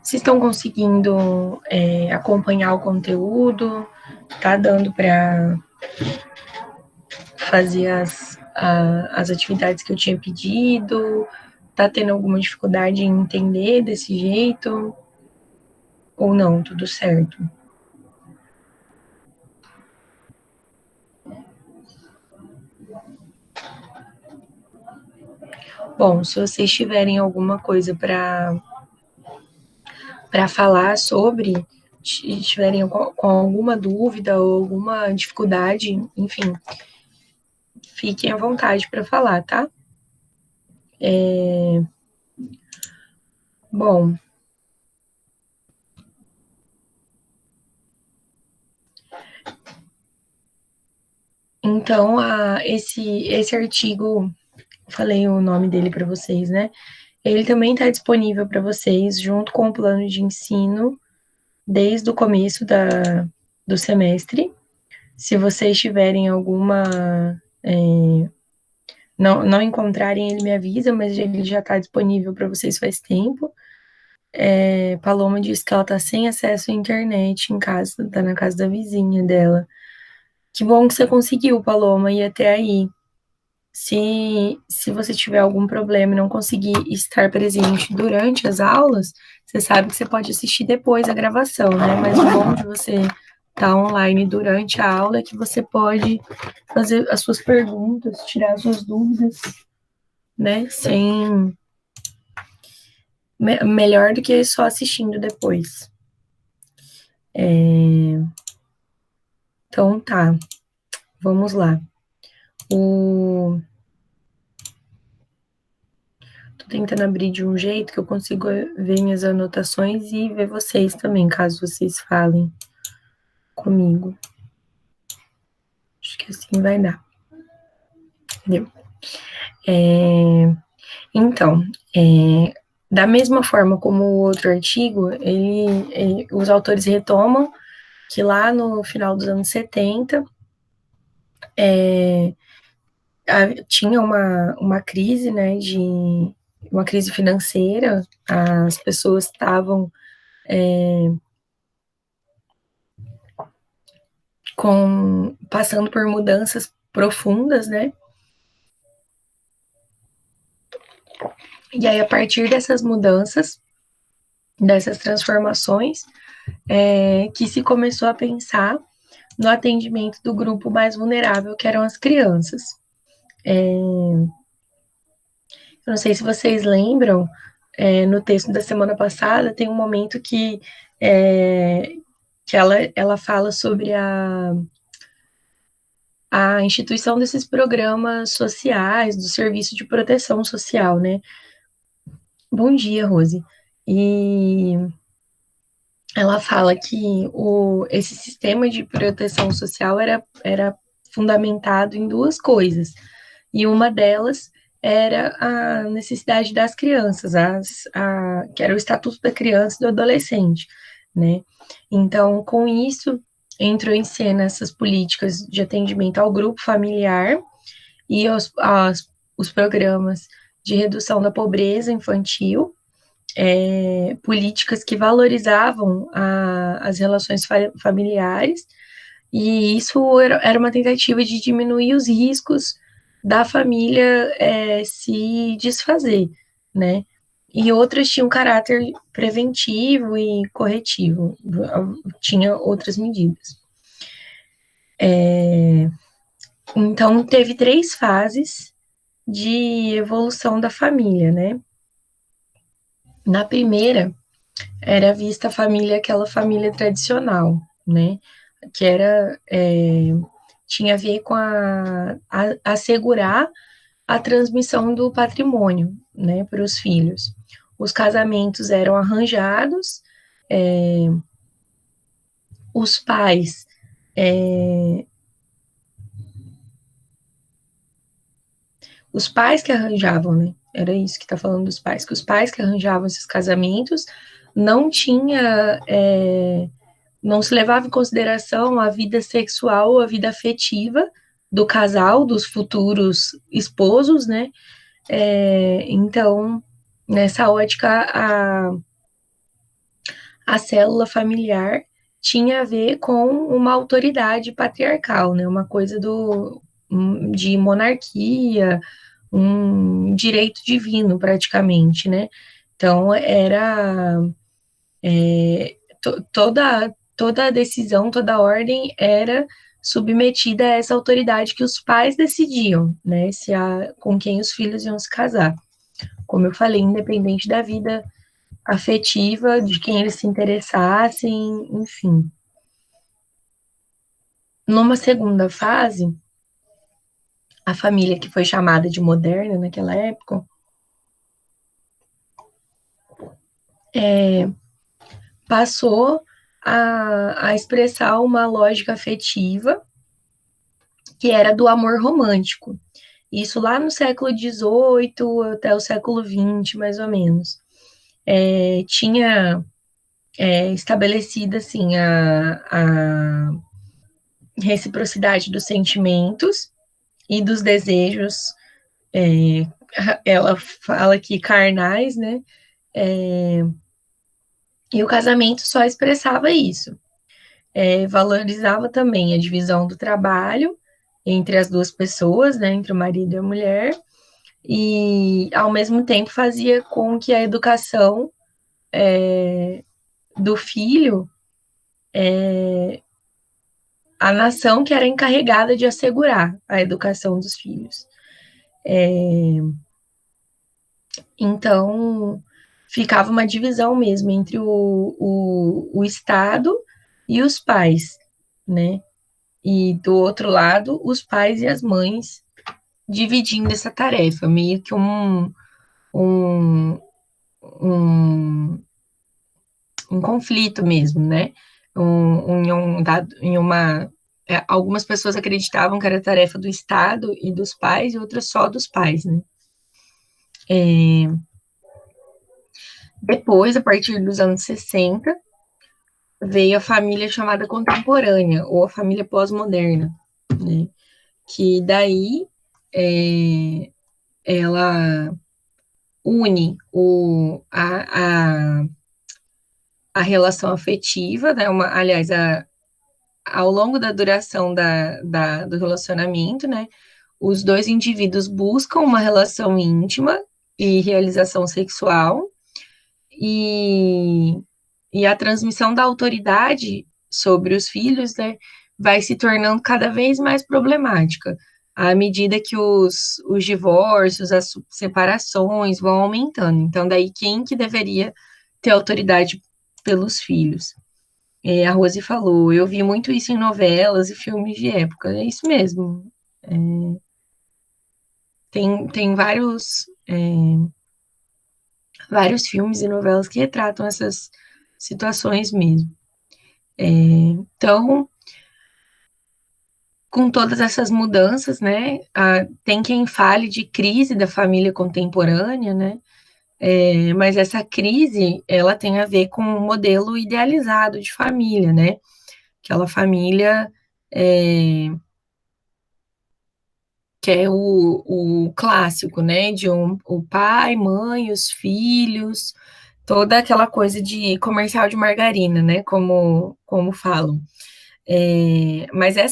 Se estão conseguindo acompanhar o conteúdo, tá dando para fazer as atividades que eu tinha pedido, tá tendo alguma dificuldade em entender desse jeito, ou não, tudo certo? Bom, se vocês tiverem alguma coisa para falar sobre, tiverem com alguma dúvida ou alguma dificuldade, enfim, fiquem à vontade para falar, tá? Bom, então esse artigo, falei o nome dele para vocês, né? Ele também está disponível para vocês junto com o plano de ensino desde o começo do semestre. Se vocês tiverem alguma não encontrarem, ele me avisa, mas ele já está disponível para vocês faz tempo. Paloma disse que ela está sem acesso à internet em casa, está na casa da vizinha dela. Que bom que você conseguiu, Paloma, ir até aí. Se você tiver algum problema e não conseguir estar presente durante as aulas, você sabe que você pode assistir depois a gravação, né? Mas o bom de você estar online durante a aula é que você pode fazer as suas perguntas, tirar as suas dúvidas, né? Melhor do que só assistindo depois. Então tá, vamos lá. Tô tentando abrir de um jeito que eu consigo ver minhas anotações e ver vocês também, caso vocês falem comigo. Acho que assim vai dar. Entendeu? Então, da mesma forma como o outro artigo, os autores retomam que lá no final dos anos 70 tinha uma crise, né, uma crise financeira, as pessoas estavam passando por mudanças profundas, né? E aí, a partir dessas mudanças, dessas transformações, que se começou a pensar no atendimento do grupo mais vulnerável, que eram as crianças. Eu não sei se vocês lembram, no texto da semana passada, tem um momento que ela fala sobre a instituição desses programas sociais, do serviço de proteção social, né? Bom dia, Rose. E ela fala que esse sistema de proteção social era fundamentado em duas coisas. E uma delas era a necessidade das crianças, que era o Estatuto da Criança e do Adolescente, né? Então, com isso, entrou em cena essas políticas de atendimento ao grupo familiar e os programas de redução da pobreza infantil, políticas que valorizavam as relações familiares, e isso era uma tentativa de diminuir os riscos da família se desfazer, né? E outras tinham caráter preventivo e corretivo, tinha outras medidas. Então, teve 3 fases de evolução da família, né? Na primeira, era vista a família, aquela família tradicional, né? Que tinha a ver com assegurar a transmissão do patrimônio, né, para os filhos. Os casamentos eram arranjados, os pais que arranjavam, né? Era isso que está falando dos pais, que os pais que arranjavam esses casamentos não não se levava em consideração a vida sexual ou a vida afetiva do casal, dos futuros esposos, né? Então, nessa ótica, a célula familiar tinha a ver com uma autoridade patriarcal, né? Uma coisa de monarquia, um direito divino, praticamente, né? Então, toda a decisão, toda a ordem era submetida a essa autoridade que os pais decidiam, né? Com quem os filhos iam se casar. Como eu falei, independente da vida afetiva, de quem eles se interessassem, enfim. Numa segunda fase, a família que foi chamada de moderna naquela época, passou a expressar uma lógica afetiva que era do amor romântico. Isso lá no século XVIII até o século XX, mais ou menos. Tinha estabelecida assim a reciprocidade dos sentimentos e dos desejos. É, ela fala que carnais, né? E o casamento só expressava isso. Valorizava também a divisão do trabalho entre as duas pessoas, né? Entre o marido e a mulher. E, ao mesmo tempo, fazia com que a educação do filho, a nação que era encarregada de assegurar a educação dos filhos. Então, ficava uma divisão mesmo entre o Estado e os pais, né? E do outro lado, os pais e as mães dividindo essa tarefa, meio que um, um, um conflito mesmo, né? Em uma algumas pessoas acreditavam que era tarefa do Estado e dos pais, e outras só dos pais, né? Depois, a partir dos anos 60, veio a família chamada contemporânea, ou a família pós-moderna, né? Que daí ela une a relação afetiva, né? Aliás, ao longo da duração do relacionamento, né? Os dois indivíduos buscam uma relação íntima e realização sexual, e, e a transmissão da autoridade sobre os filhos, né, vai se tornando cada vez mais problemática, à medida que os divórcios, as separações vão aumentando. Então, daí, quem que deveria ter autoridade pelos filhos? A Rose falou, eu vi muito isso em novelas e filmes de época. É isso mesmo. Tem vários filmes e novelas que retratam essas situações mesmo. Então, com todas essas mudanças, né, tem quem fale de crise da família contemporânea, né, mas essa crise, ela tem a ver com um modelo idealizado de família, né, aquela família que é o clássico, né, de o pai, mãe, os filhos, toda aquela coisa de comercial de margarina, né, como falam. Mas é,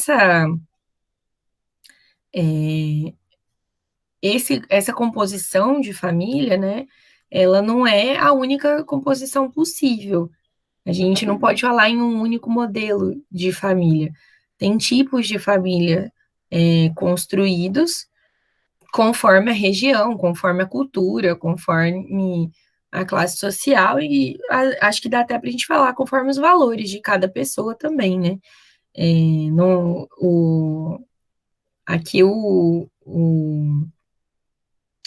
essa composição de família, né, ela não é a única composição possível. A gente não pode falar em um único modelo de família. Tem tipos de família construídos conforme a região, conforme a cultura, conforme a classe social, e acho que dá até para a gente falar conforme os valores de cada pessoa também, né? É, no, aqui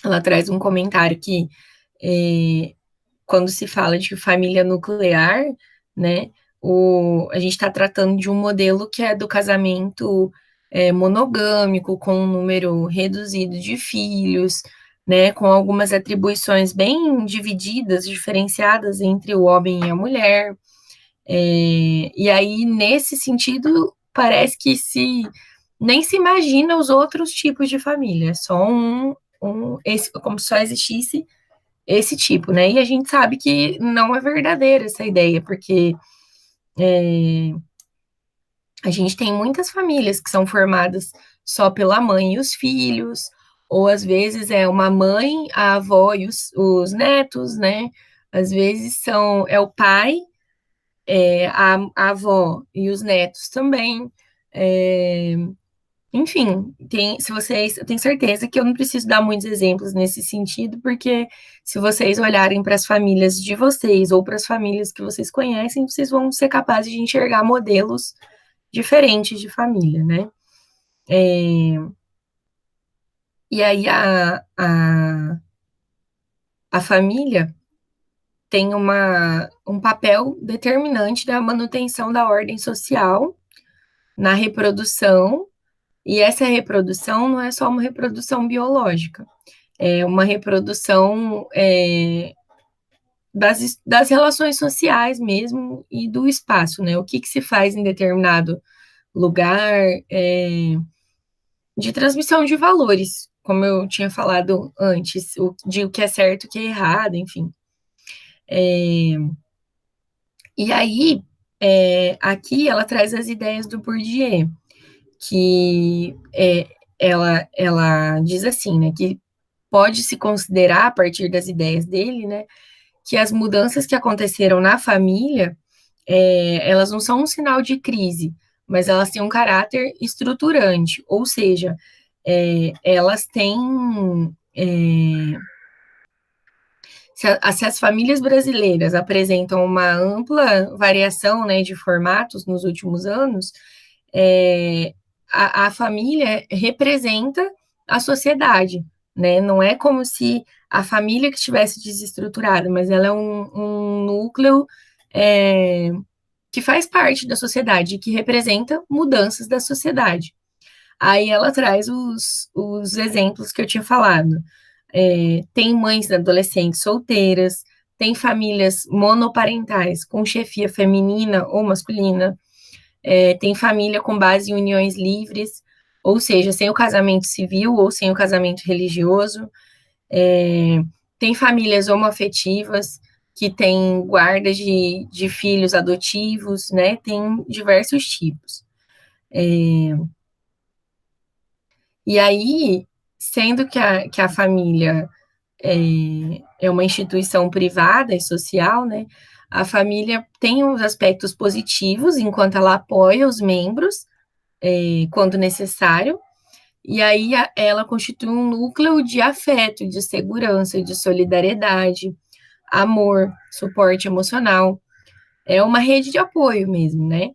ela traz um comentário que quando se fala de família nuclear, né, a gente está tratando de um modelo que é do casamento monogâmico, com um número reduzido de filhos, né, com algumas atribuições bem divididas, diferenciadas entre o homem e a mulher. E aí, nesse sentido, parece que nem se imagina os outros tipos de família, só como se só existisse esse tipo, né? E a gente sabe que não é verdadeira essa ideia, porque a gente tem muitas famílias que são formadas só pela mãe e os filhos, ou às vezes é uma mãe, a avó e os netos, né? Às vezes é o pai, a avó e os netos também. É, enfim, se vocês, eu tenho certeza que eu não preciso dar muitos exemplos nesse sentido, porque se vocês olharem para as famílias de vocês ou para as famílias que vocês conhecem, vocês vão ser capazes de enxergar modelos diferentes de família, né? E aí a família tem um papel determinante na manutenção da ordem social, na reprodução, e essa reprodução não é só uma reprodução biológica, é uma reprodução das relações sociais mesmo e do espaço, né? O que que se faz em determinado lugar, de transmissão de valores, como eu tinha falado antes, de o que é certo e o que é errado, enfim. E aí, aqui ela traz as ideias do Bourdieu, que ela diz assim, né, que pode se considerar, a partir das ideias dele, né, que as mudanças que aconteceram na família, elas não são um sinal de crise, mas elas têm um caráter estruturante, ou seja, elas têm. Se as famílias brasileiras apresentam uma ampla variação, né, de formatos nos últimos anos, é, a família representa a sociedade, né? Não é como se a família que estivesse desestruturada, mas ela é um núcleo é, que faz parte da sociedade, que representa mudanças da sociedade. Aí ela traz os exemplos que eu tinha falado. Tem mães adolescentes solteiras, tem famílias monoparentais com chefia feminina ou masculina, tem família com base em uniões livres, ou seja, sem o casamento civil ou sem o casamento religioso, é, tem famílias homoafetivas que têm guarda de filhos adotivos, né? Tem diversos tipos. E aí, sendo que a família é uma instituição privada e social, né? A família tem os aspectos positivos, enquanto ela apoia os membros, quando necessário, e aí ela constitui um núcleo de afeto, de segurança, de solidariedade, amor, suporte emocional. É uma rede de apoio mesmo, né?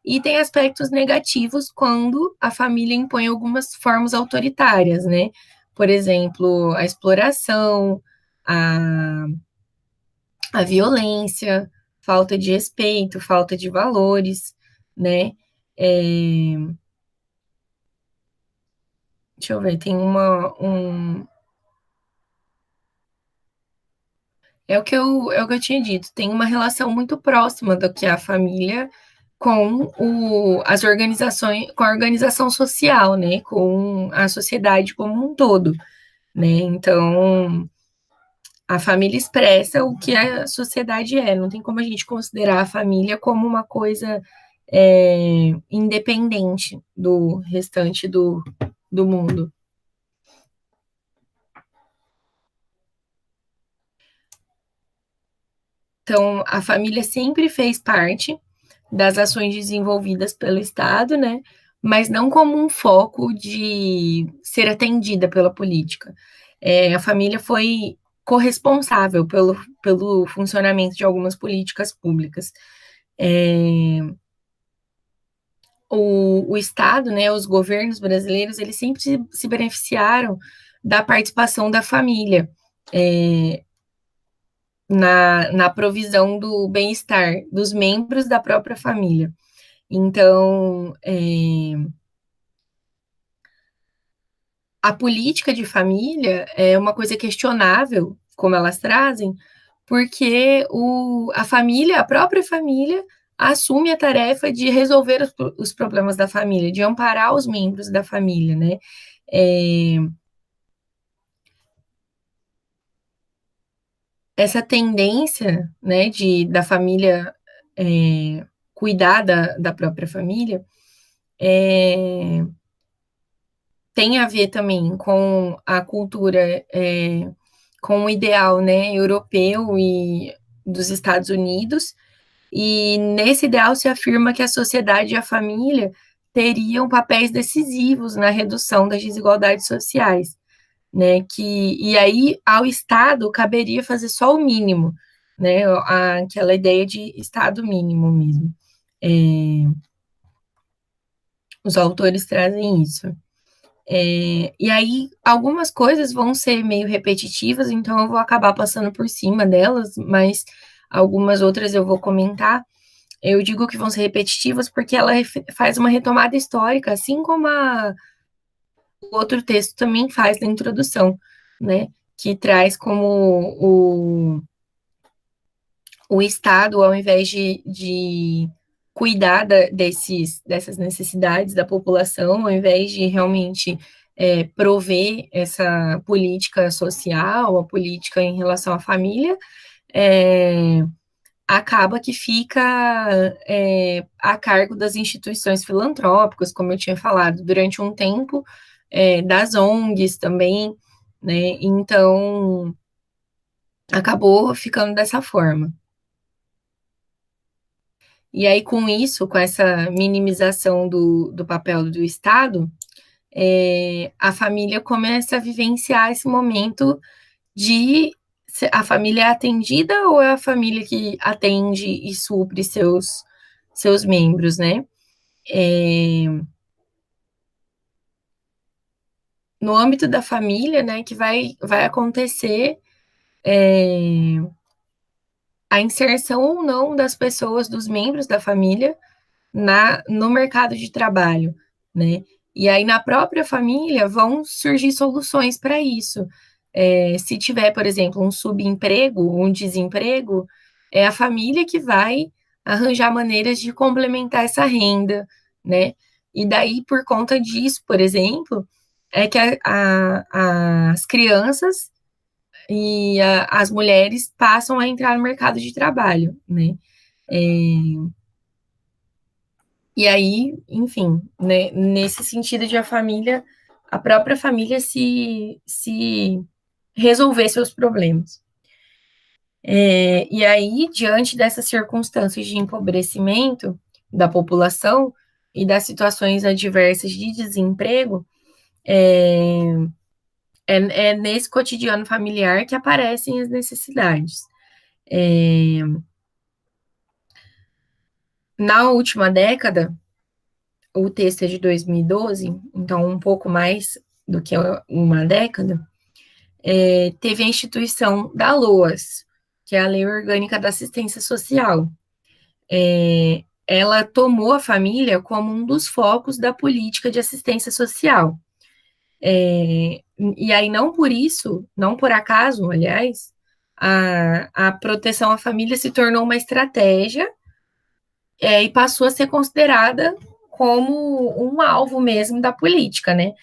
E tem aspectos negativos quando a família impõe algumas formas autoritárias, né? Por exemplo, a exploração, a, a violência, falta de respeito, falta de valores, né? É, deixa eu ver, tem é o que eu tinha dito, tem uma relação muito próxima do que é a família com as organizações, com a organização social, né? Com a sociedade como um todo, né? Então, a família expressa o que a sociedade é. Não tem como a gente considerar a família como uma coisa independente do restante do mundo. Então, a família sempre fez parte das ações desenvolvidas pelo Estado, né? Mas não como um foco de ser atendida pela política. A família foi corresponsável pelo funcionamento de algumas políticas públicas. É, o Estado, né, os governos brasileiros, eles sempre se beneficiaram da participação da família na provisão do bem-estar dos membros da própria família. Então, a política de família é uma coisa questionável, como elas trazem, porque a família, a própria família, assume a tarefa de resolver os problemas da família, de amparar os membros da família, né? É, essa tendência, né, da família cuidar da própria família é, tem a ver também com a cultura, com o ideal, né, europeu e dos Estados Unidos, e nesse ideal se afirma que a sociedade e a família teriam papéis decisivos na redução das desigualdades sociais, né? E aí ao Estado caberia fazer só o mínimo, né? Aquela ideia de Estado mínimo mesmo. É, os autores trazem isso. E aí algumas coisas vão ser meio repetitivas, então eu vou acabar passando por cima delas, mas algumas outras eu vou comentar. Eu digo que vão ser repetitivas porque ela faz uma retomada histórica, assim como o outro texto também faz na introdução, né? Que traz como o Estado, ao invés de cuidar dessas necessidades da população, ao invés de realmente prover essa política social, a política em relação à família, é, acaba que fica a cargo das instituições filantrópicas, como eu tinha falado, durante um tempo, das ONGs também, né? Então, acabou ficando dessa forma. E aí, com isso, com essa minimização do papel do Estado, a família começa a vivenciar esse momento de a família é atendida ou é a família que atende e supre seus membros, né? É, no âmbito da família, né, que vai acontecer a inserção ou não das pessoas, dos membros da família, no mercado de trabalho, né? E aí, na própria família, vão surgir soluções para isso. Se tiver, por exemplo, um subemprego, um desemprego, é a família que vai arranjar maneiras de complementar essa renda, né? E daí, por conta disso, por exemplo, é que as crianças e as mulheres passam a entrar no mercado de trabalho, né? É, e aí, enfim, né, nesse sentido de a própria família se resolver seus problemas. E aí, diante dessas circunstâncias de empobrecimento da população e das situações adversas de desemprego, é, é nesse cotidiano familiar que aparecem as necessidades. É, na última década, o texto é de 2012, então um pouco mais do que uma década, teve a instituição da LOAS, que é a Lei Orgânica da Assistência Social. Ela tomou a família como um dos focos da política de assistência social. E aí, não por isso, não por acaso, aliás, a proteção à família se tornou uma estratégia e passou a ser considerada como um alvo mesmo da política, né?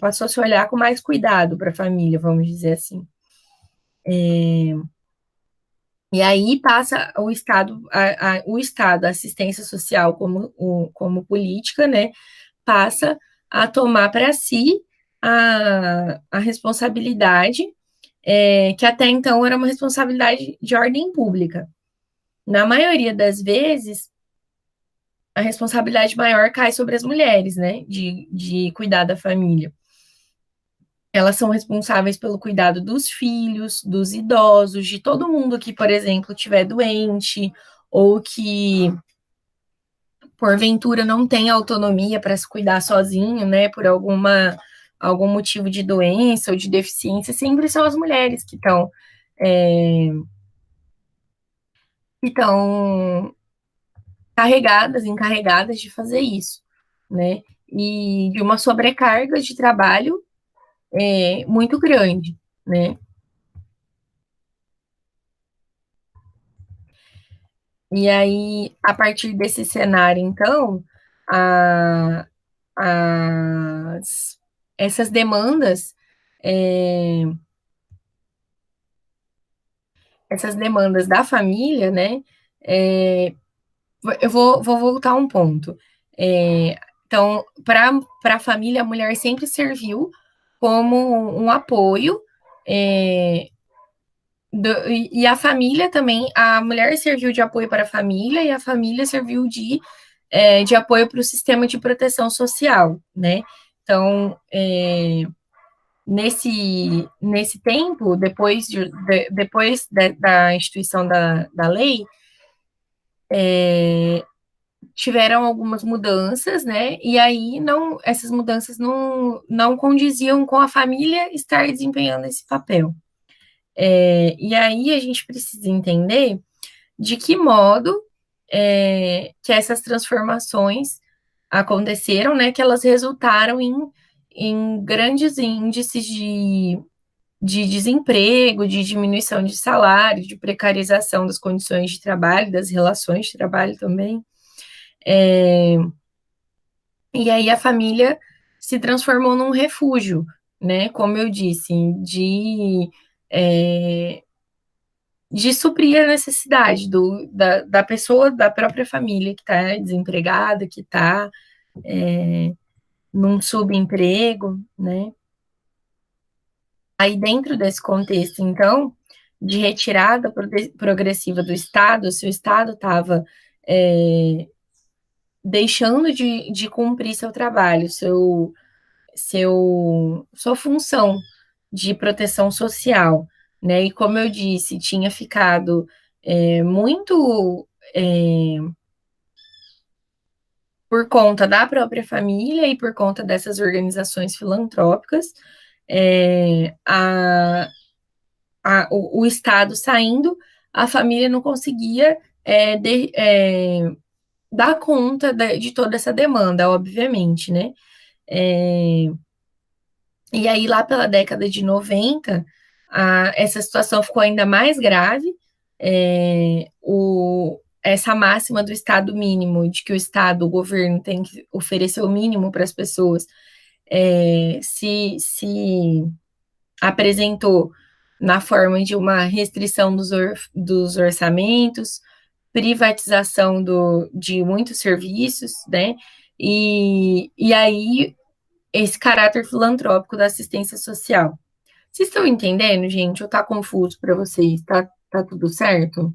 Passou a se olhar com mais cuidado para a família, vamos dizer assim. E aí passa o Estado, a assistência social como política, né? Passa a tomar para si a responsabilidade, que até então era uma responsabilidade de ordem pública. Na maioria das vezes, a responsabilidade maior cai sobre as mulheres, né? De cuidar da família. Elas são responsáveis pelo cuidado dos filhos, dos idosos, de todo mundo que, por exemplo, estiver doente ou que, porventura, não tem autonomia para se cuidar sozinho, né? Por algum motivo de doença ou de deficiência, sempre são as mulheres que estão carregadas, encarregadas de fazer isso, né? E de uma sobrecarga de trabalho muito grande, né? E aí, a partir desse cenário, então, a, essas demandas essas demandas da família, né? é, eu vou voltar um ponto. É, então, para a família, a mulher sempre serviu como um apoio, é, e a família também, a mulher serviu de apoio para a família e a família serviu de apoio para o sistema de proteção social, né? Então, nesse tempo, da instituição da lei, tiveram algumas mudanças, né? E aí essas mudanças não condiziam com a família estar desempenhando esse papel. E aí a gente precisa entender de que modo que essas transformações aconteceram, né? Que elas resultaram em grandes índices de desemprego, de diminuição de salário, de precarização das condições de trabalho, das relações de trabalho também. E aí a família se transformou num refúgio, né? Como eu disse, é, de suprir a necessidade da pessoa, da própria família que está desempregada, que está num subemprego, né? Aí, dentro desse contexto, então, de retirada progressiva do Estado, se o Estado estava deixando de cumprir seu trabalho, sua função de proteção social, né? E como eu disse, tinha ficado muito por conta da própria família e por conta dessas organizações filantrópicas, é, a, o Estado saindo, a família não conseguia dar conta de toda essa demanda, obviamente, né? É, e aí, lá pela década de 90, essa situação ficou ainda mais grave. Essa máxima do Estado mínimo, de que o Estado, o governo, tem que oferecer o mínimo para as pessoas, se apresentou na forma de uma restrição dos orçamentos, privatização de muitos serviços, né? E aí esse caráter filantrópico da assistência social. Vocês estão entendendo, gente? Ou tá confuso para vocês? Tá tudo certo?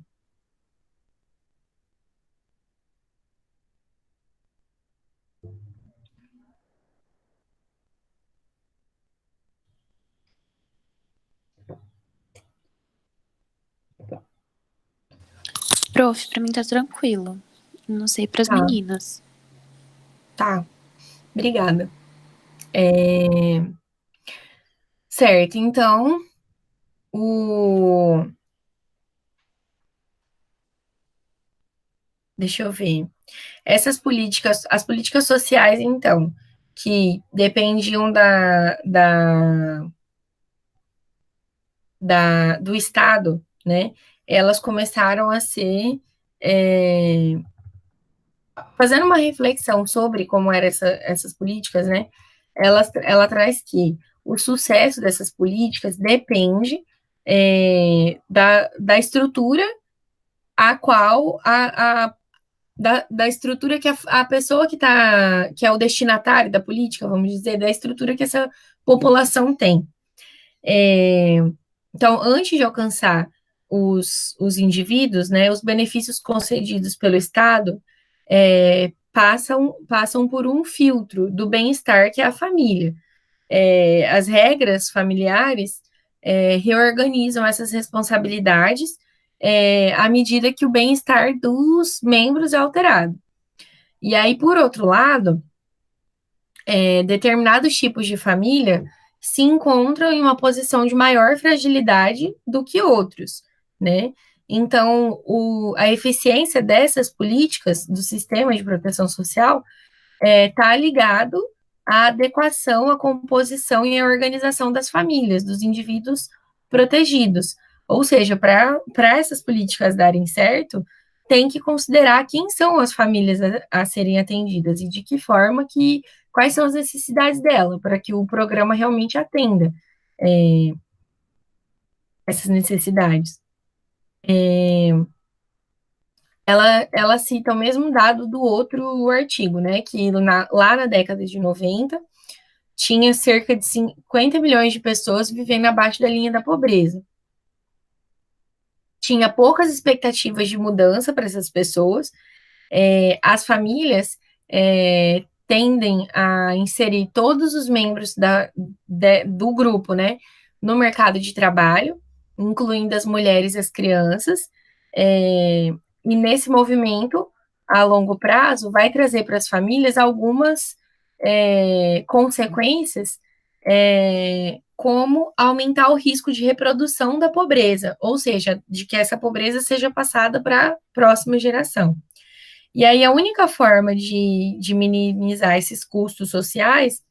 Prof, pra mim tá tranquilo. Não sei pras Tá, meninas. tá. Obrigada. Certo, então, o... deixa eu ver. As políticas sociais, então, que dependiam do Estado, né? Elas começaram a ser fazendo uma reflexão sobre como eram essas políticas, né? Ela traz que o sucesso dessas políticas depende da estrutura a qual da estrutura que a pessoa que é o destinatário da política, vamos dizer, da estrutura que essa população tem. Então, antes de alcançar os indivíduos, né, os benefícios concedidos pelo Estado passam por um filtro do bem-estar que é a família. As regras familiares reorganizam essas responsabilidades à medida que o bem-estar dos membros é alterado. E aí, por outro lado, determinados tipos de família se encontram em uma posição de maior fragilidade do que outros, né? Então, a eficiência dessas políticas do sistema de proteção social está ligado à adequação, à composição e à organização das famílias, dos indivíduos protegidos. Ou seja, para essas políticas darem certo, tem que considerar quem são as famílias a serem atendidas e de que forma quais são as necessidades dela, para que o programa realmente atenda essas necessidades. Ela cita o mesmo dado do outro artigo, né? Que lá na década de 90 tinha cerca de 50 milhões de pessoas vivendo abaixo da linha da pobreza. Tinha poucas expectativas de mudança para essas pessoas. As famílias tendem a inserir todos os membros do grupo, né, no mercado de trabalho, incluindo as mulheres e as crianças. E nesse movimento, a longo prazo, vai trazer para as famílias algumas consequências, como aumentar o risco de reprodução da pobreza, ou seja, de que essa pobreza seja passada para a próxima geração. E aí, a única forma de minimizar esses custos sociais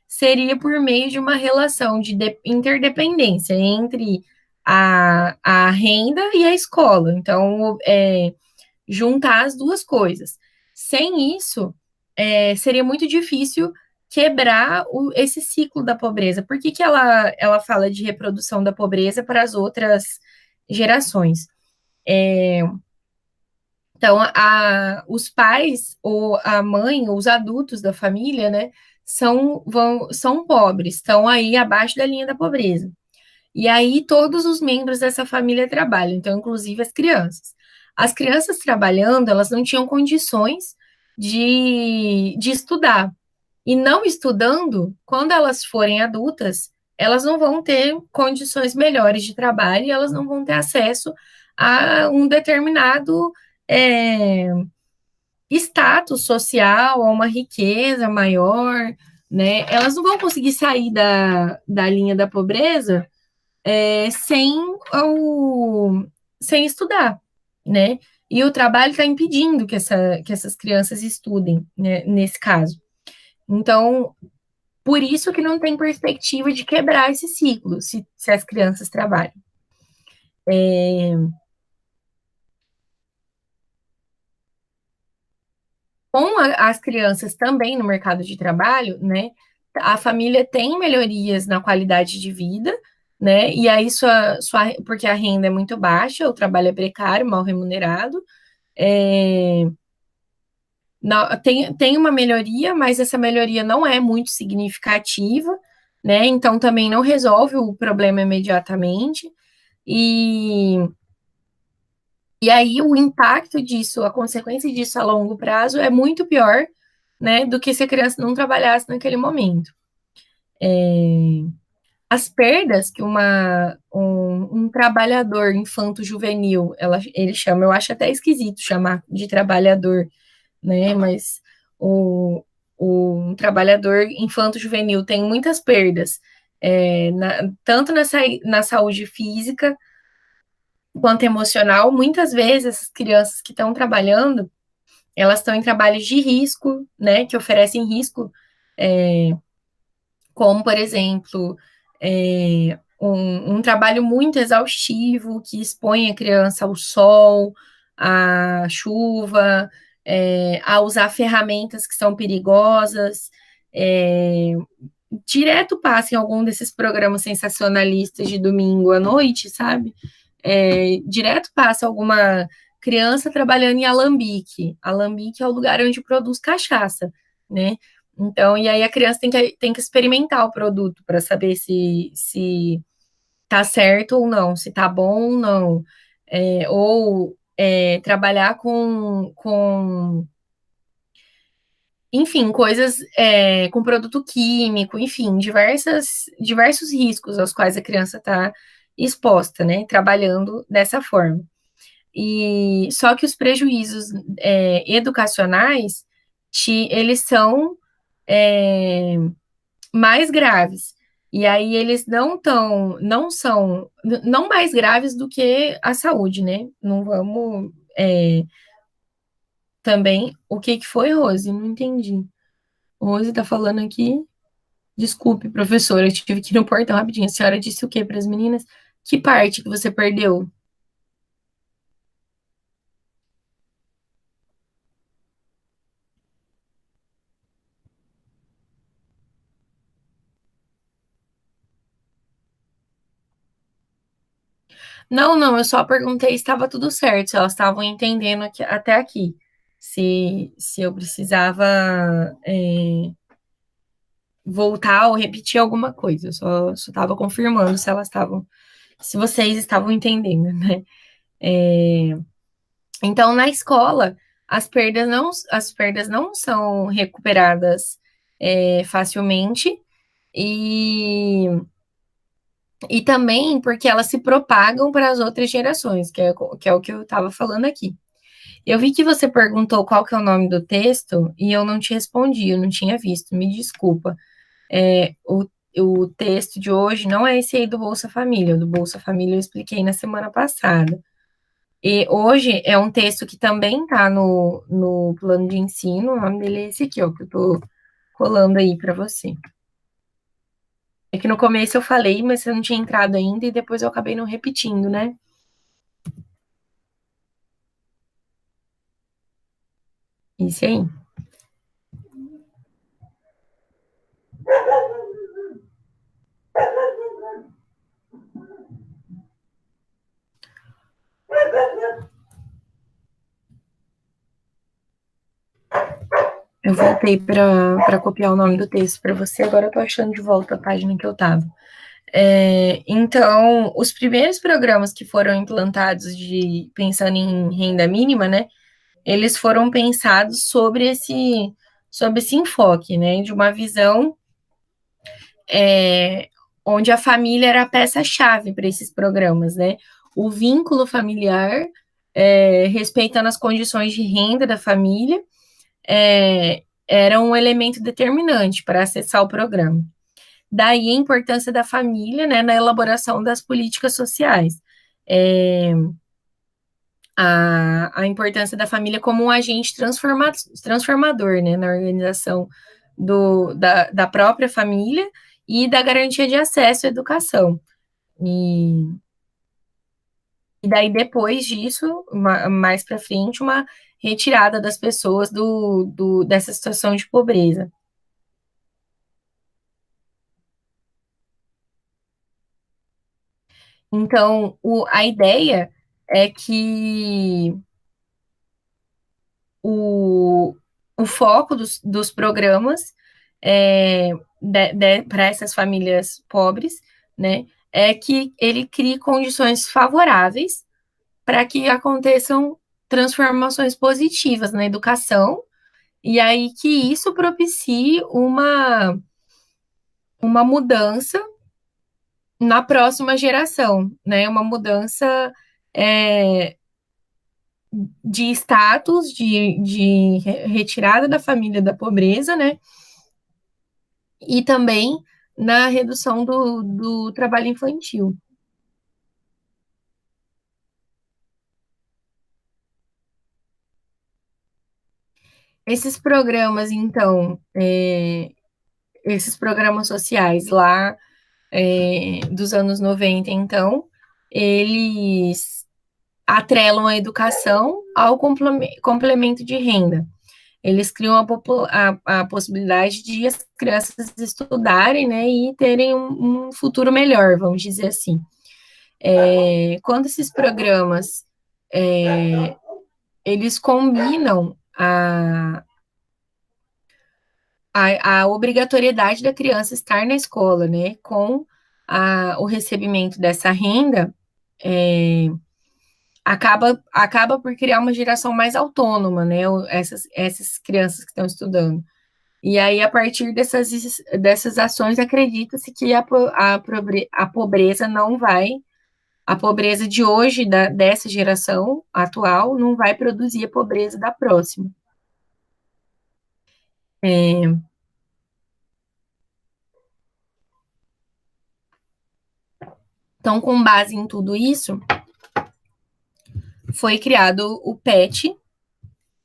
seria por meio de uma relação de interdependência entre a renda e a escola. Então, juntar as duas coisas. Sem isso, seria muito difícil quebrar esse ciclo da pobreza. Por que que ela fala de reprodução da pobreza para as outras gerações? Então, os pais, ou a mãe, ou os adultos da família, né, são pobres, estão aí abaixo da linha da pobreza. E aí todos os membros dessa família trabalham, então, inclusive as crianças. As crianças trabalhando, elas não tinham condições de estudar. E não estudando, quando elas forem adultas, elas não vão ter condições melhores de trabalho e elas não vão ter acesso a um determinado é, status social, a uma riqueza maior, né? Elas não vão conseguir sair da linha da pobreza sem, o, sem estudar, né? E o trabalho está impedindo que essas crianças estudem, né, nesse caso. Então, por isso que não tem perspectiva de quebrar esse ciclo, se as crianças trabalham. Com as crianças também no mercado de trabalho, né, a família tem melhorias na qualidade de vida, né, e aí porque a renda é muito baixa, o trabalho é precário, mal remunerado, é, tem uma melhoria, mas essa melhoria não é muito significativa, né, então também não resolve o problema imediatamente, e E aí o impacto disso, a consequência disso a longo prazo é muito pior, né, do que se a criança não trabalhasse naquele momento. As perdas que um trabalhador infanto-juvenil, ele chama, eu acho até esquisito chamar de trabalhador, né, mas um trabalhador infanto-juvenil tem muitas perdas, tanto na saúde física quanto emocional. Muitas vezes, as crianças que estão trabalhando, elas estão em trabalhos de risco, né, que oferecem risco, como, por exemplo, um trabalho muito exaustivo, que expõe a criança ao sol, à chuva, a usar ferramentas que são perigosas. Direto passa em algum desses programas sensacionalistas de domingo à noite, sabe? Direto passa alguma criança trabalhando em alambique. Alambique é o lugar onde produz cachaça, né? Então, e aí a criança tem que experimentar o produto para saber se tá certo ou não, se tá bom ou não. Trabalhar enfim, coisas com produto químico, enfim, diversos riscos aos quais a criança está exposta, né? Trabalhando dessa forma. E só que os prejuízos educacionais, eles são é, mais graves. E aí eles não mais graves do que a saúde, né? Não vamos também. O que que foi, Rose? Não entendi. Rose tá falando aqui. Desculpe, professora, eu tive que ir no portão rapidinho. A senhora disse o que para as meninas? Que parte que você perdeu? Não, não, eu só perguntei se estava tudo certo, se elas estavam entendendo até aqui. Se eu precisava voltar ou repetir alguma coisa. Eu só estava confirmando se elas estavam, se vocês estavam entendendo, né? É, então, na escola, as perdas não são recuperadas facilmente e, e também porque elas se propagam para as outras gerações, que é o que eu estava falando aqui. Eu vi que você perguntou qual que é o nome do texto e eu não te respondi, eu não tinha visto, me desculpa. É, o texto de hoje não é esse aí do Bolsa Família, o do Bolsa Família eu expliquei na semana passada. E hoje é um texto que também está no plano de ensino, o nome dele é esse aqui, ó, que eu tô colando aí para você. É que no começo eu falei, mas você não tinha entrado ainda e depois eu acabei não repetindo, né? Isso aí. Eu voltei para copiar o nome do texto para você, agora eu tô achando de volta a página que eu tava. Então, os primeiros programas que foram implantados pensando em renda mínima, né? Eles foram pensados sobre esse enfoque, né? De uma visão é, onde a família era a peça-chave para esses programas, né? O vínculo familiar, respeitando as condições de renda da família, era um elemento determinante para acessar o programa. Daí a importância da família, né, na elaboração das políticas sociais. É, a importância da família como um agente transformador, né, na organização da própria família e da garantia de acesso à educação. E, e daí, depois disso, mais para frente, uma retirada das pessoas dessa situação de pobreza. Então, a ideia é que o, o foco dos programas para essas famílias pobres, né, é que ele crie condições favoráveis para que aconteçam transformações positivas na educação, e aí que isso propicie uma mudança na próxima geração, né? Uma mudança é, de status, de retirada da família da pobreza, né? E também na redução do trabalho infantil. Esses programas, então, esses programas sociais lá dos anos 90, então, eles atrelam a educação ao complemento de renda. Eles criam a possibilidade de as crianças estudarem, né, e terem um futuro melhor, vamos dizer assim. Quando esses programas eles combinam a obrigatoriedade da criança estar na escola, né, com o recebimento dessa renda, é, acaba por criar uma geração mais autônoma, né, essas crianças que estão estudando. E aí, a partir dessas ações, acredita-se que a pobreza não vai, a pobreza de hoje, dessa geração atual, não vai produzir a pobreza da próxima. É, então, com base em tudo isso, foi criado o PET,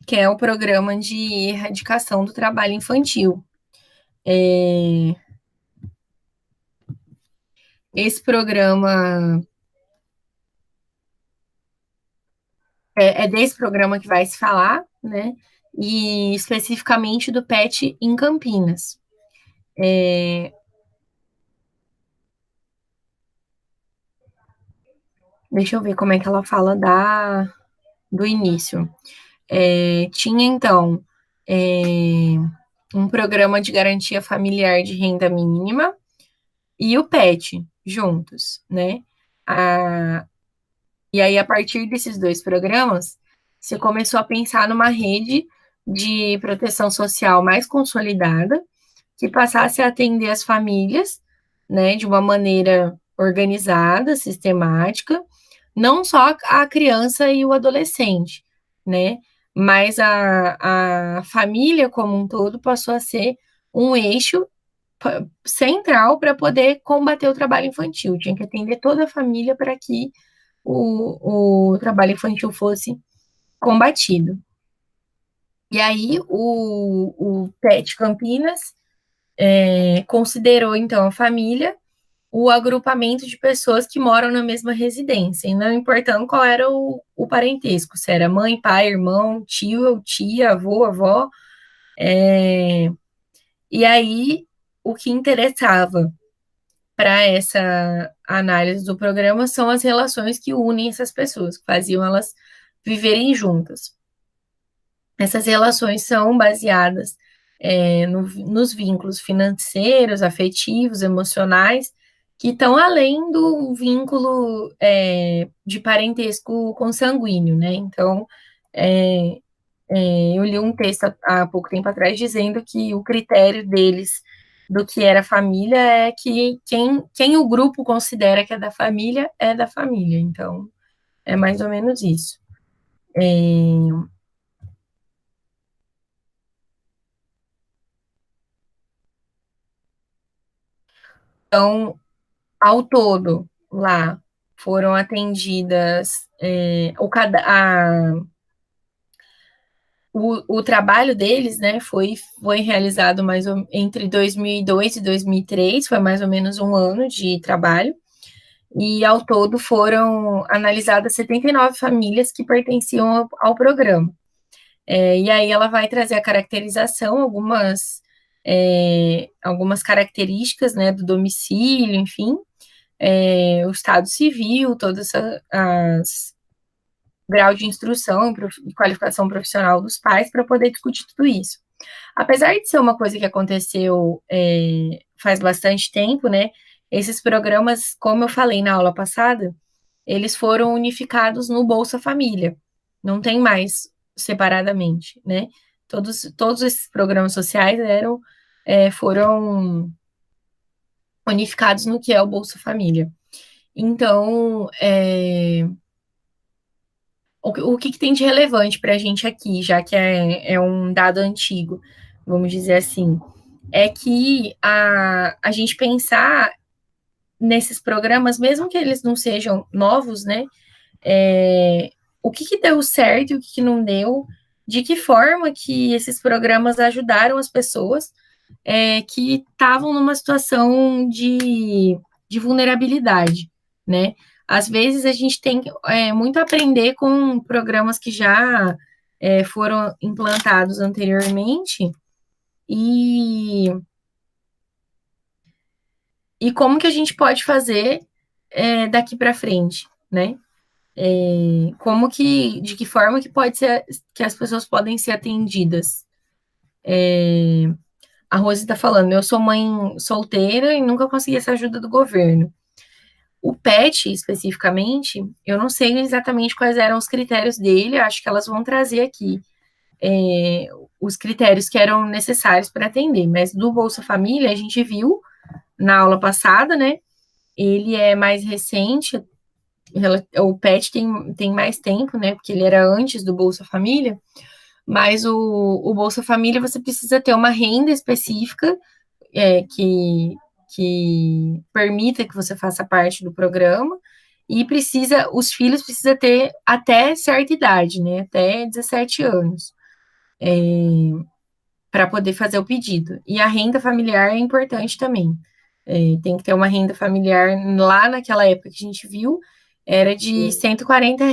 que é o Programa de Erradicação do Trabalho Infantil. Esse programa é desse programa que vai se falar, né? E especificamente do PET em Campinas. Deixa eu ver como é que ela fala do início. Tinha, então, é, um programa de garantia familiar de renda mínima e o PET juntos, né? A, e aí, a partir desses dois programas, você começou a pensar numa rede de proteção social mais consolidada, que passasse a atender as famílias, né, de uma maneira organizada, sistemática, não só a criança e o adolescente, né, mas a família como um todo passou a ser um eixo central para poder combater o trabalho infantil. Tinha que atender toda a família para que o trabalho infantil fosse combatido. E aí, o PET Campinas considerou, então, a família o agrupamento de pessoas que moram na mesma residência, e não importando qual era o parentesco, se era mãe, pai, irmão, tio, tia, avô, avó. E aí, o que interessava para essa análise do programa são as relações que unem essas pessoas, que faziam elas viverem juntas. Essas relações são baseadas nos vínculos financeiros, afetivos, emocionais, que estão além do vínculo de parentesco consanguíneo, né? Então, é, eu li um texto há pouco tempo atrás dizendo que o critério deles do que era família é que quem o grupo considera que é da família. Então, é mais ou menos isso. Então, ao todo, lá foram atendidas o trabalho deles, né, foi realizado entre 2002 e 2003, foi mais ou menos um ano de trabalho, e ao todo foram analisadas 79 famílias que pertenciam ao programa. E aí ela vai trazer a caracterização, algumas características, né, do domicílio, enfim, o estado civil, todas as grau de instrução e qualificação profissional dos pais para poder discutir tudo isso. Apesar de ser uma coisa que aconteceu faz bastante tempo, né? Esses programas, como eu falei na aula passada, eles foram unificados no Bolsa Família. Não tem mais separadamente, né? Todos esses programas sociais foram unificados no que é o Bolsa Família. Então, o que tem de relevante para a gente aqui, já que é um dado antigo, vamos dizer assim, é que a gente pensar nesses programas, mesmo que eles não sejam novos, né? O que deu certo e o que não deu, de que forma que esses programas ajudaram as pessoas que estavam numa situação de vulnerabilidade, né? Às vezes a gente tem muito a aprender com programas que já foram implantados anteriormente e, e como que a gente pode fazer daqui para frente, né? De que forma que pode ser que as pessoas podem ser atendidas. A Rose está falando, eu sou mãe solteira e nunca consegui essa ajuda do governo. O PET, especificamente, eu não sei exatamente quais eram os critérios dele, acho que elas vão trazer aqui os critérios que eram necessários para atender, mas do Bolsa Família a gente viu na aula passada, né? Ele é mais recente, o PET tem mais tempo, né? Porque ele era antes do Bolsa Família, mas o Bolsa Família você precisa ter uma renda específica que permita que você faça parte do programa e os filhos precisam ter até certa idade, né? Até 17 anos, para poder fazer o pedido. E a renda familiar é importante também. Tem que ter uma renda familiar, lá naquela época que a gente viu, era de R$ 140,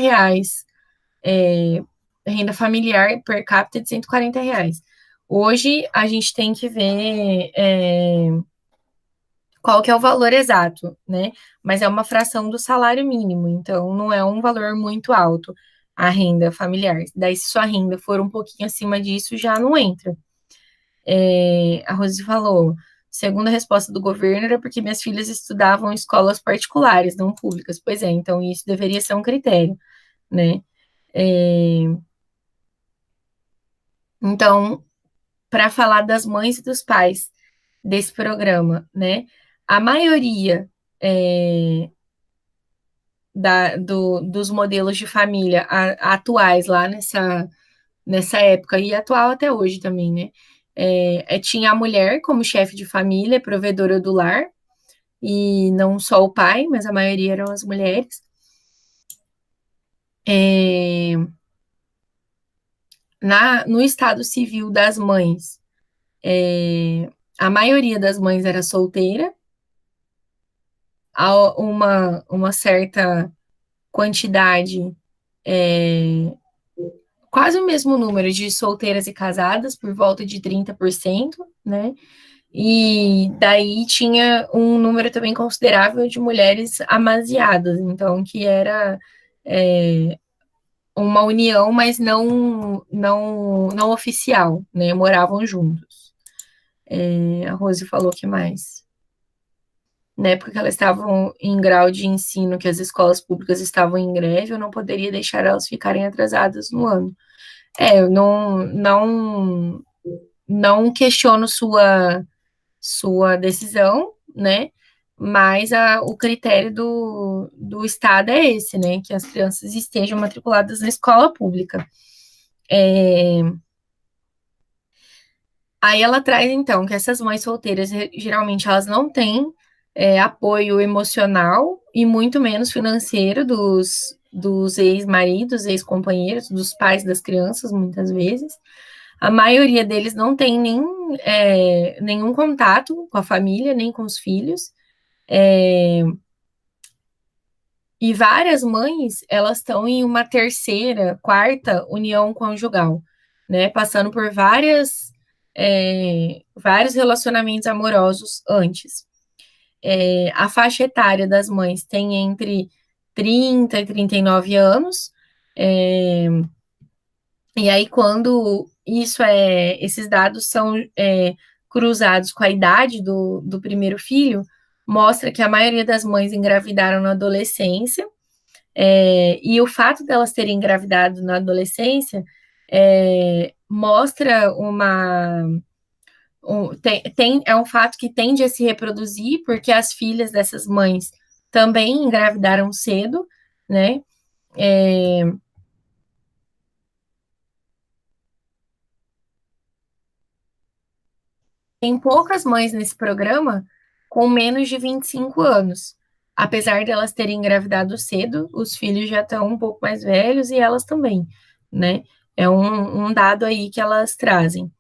renda familiar per capita de R$ 140. Hoje a gente tem que ver qual que é o valor exato, né? Mas é uma fração do salário mínimo, então não é um valor muito alto a renda familiar. Daí, se sua renda for um pouquinho acima disso, já não entra. A Rose falou, segundo a resposta do governo, era porque minhas filhas estudavam em escolas particulares, não públicas. Pois é, então isso deveria ser um critério, né? É, então, para falar das mães e dos pais desse programa, né? A maioria dos modelos de família atuais lá nessa época, e atual até hoje também, né? Tinha a mulher como chefe de família, provedora do lar, e não só o pai, mas a maioria eram as mulheres. É, no estado civil das mães, a maioria das mães era solteira, uma certa quantidade, quase o mesmo número de solteiras e casadas, por volta de 30%, né? E daí tinha um número também considerável de mulheres amasiadas, então que era uma união, mas não oficial, né? Moravam juntos. A Rose falou que mais. Na época que elas estavam em grau de ensino, que as escolas públicas estavam em greve, eu não poderia deixar elas ficarem atrasadas no ano. Eu não questiono sua decisão, né? Mas o critério do Estado é esse, né? Que as crianças estejam matriculadas na escola pública. Aí ela traz, então, que essas mães solteiras, geralmente, elas não têm apoio emocional e muito menos financeiro dos ex-maridos, ex-companheiros, dos pais das crianças, muitas vezes. A maioria deles não tem nenhum contato com a família, nem com os filhos. E várias mães, elas estão em uma terceira, quarta união conjugal, né? Passando por vários relacionamentos amorosos antes. A faixa etária das mães tem entre 30 e 39 anos. É, e aí, quando esses dados são cruzados com a idade do primeiro filho, mostra que a maioria das mães engravidaram na adolescência, e o fato delas terem engravidado na adolescência mostra é um fato que tende a se reproduzir, porque as filhas dessas mães também engravidaram cedo, né? É, Tem poucas mães nesse programa com menos de 25 anos. Apesar de elas terem engravidado cedo, os filhos já estão um pouco mais velhos e elas também, né? É um dado aí que elas trazem.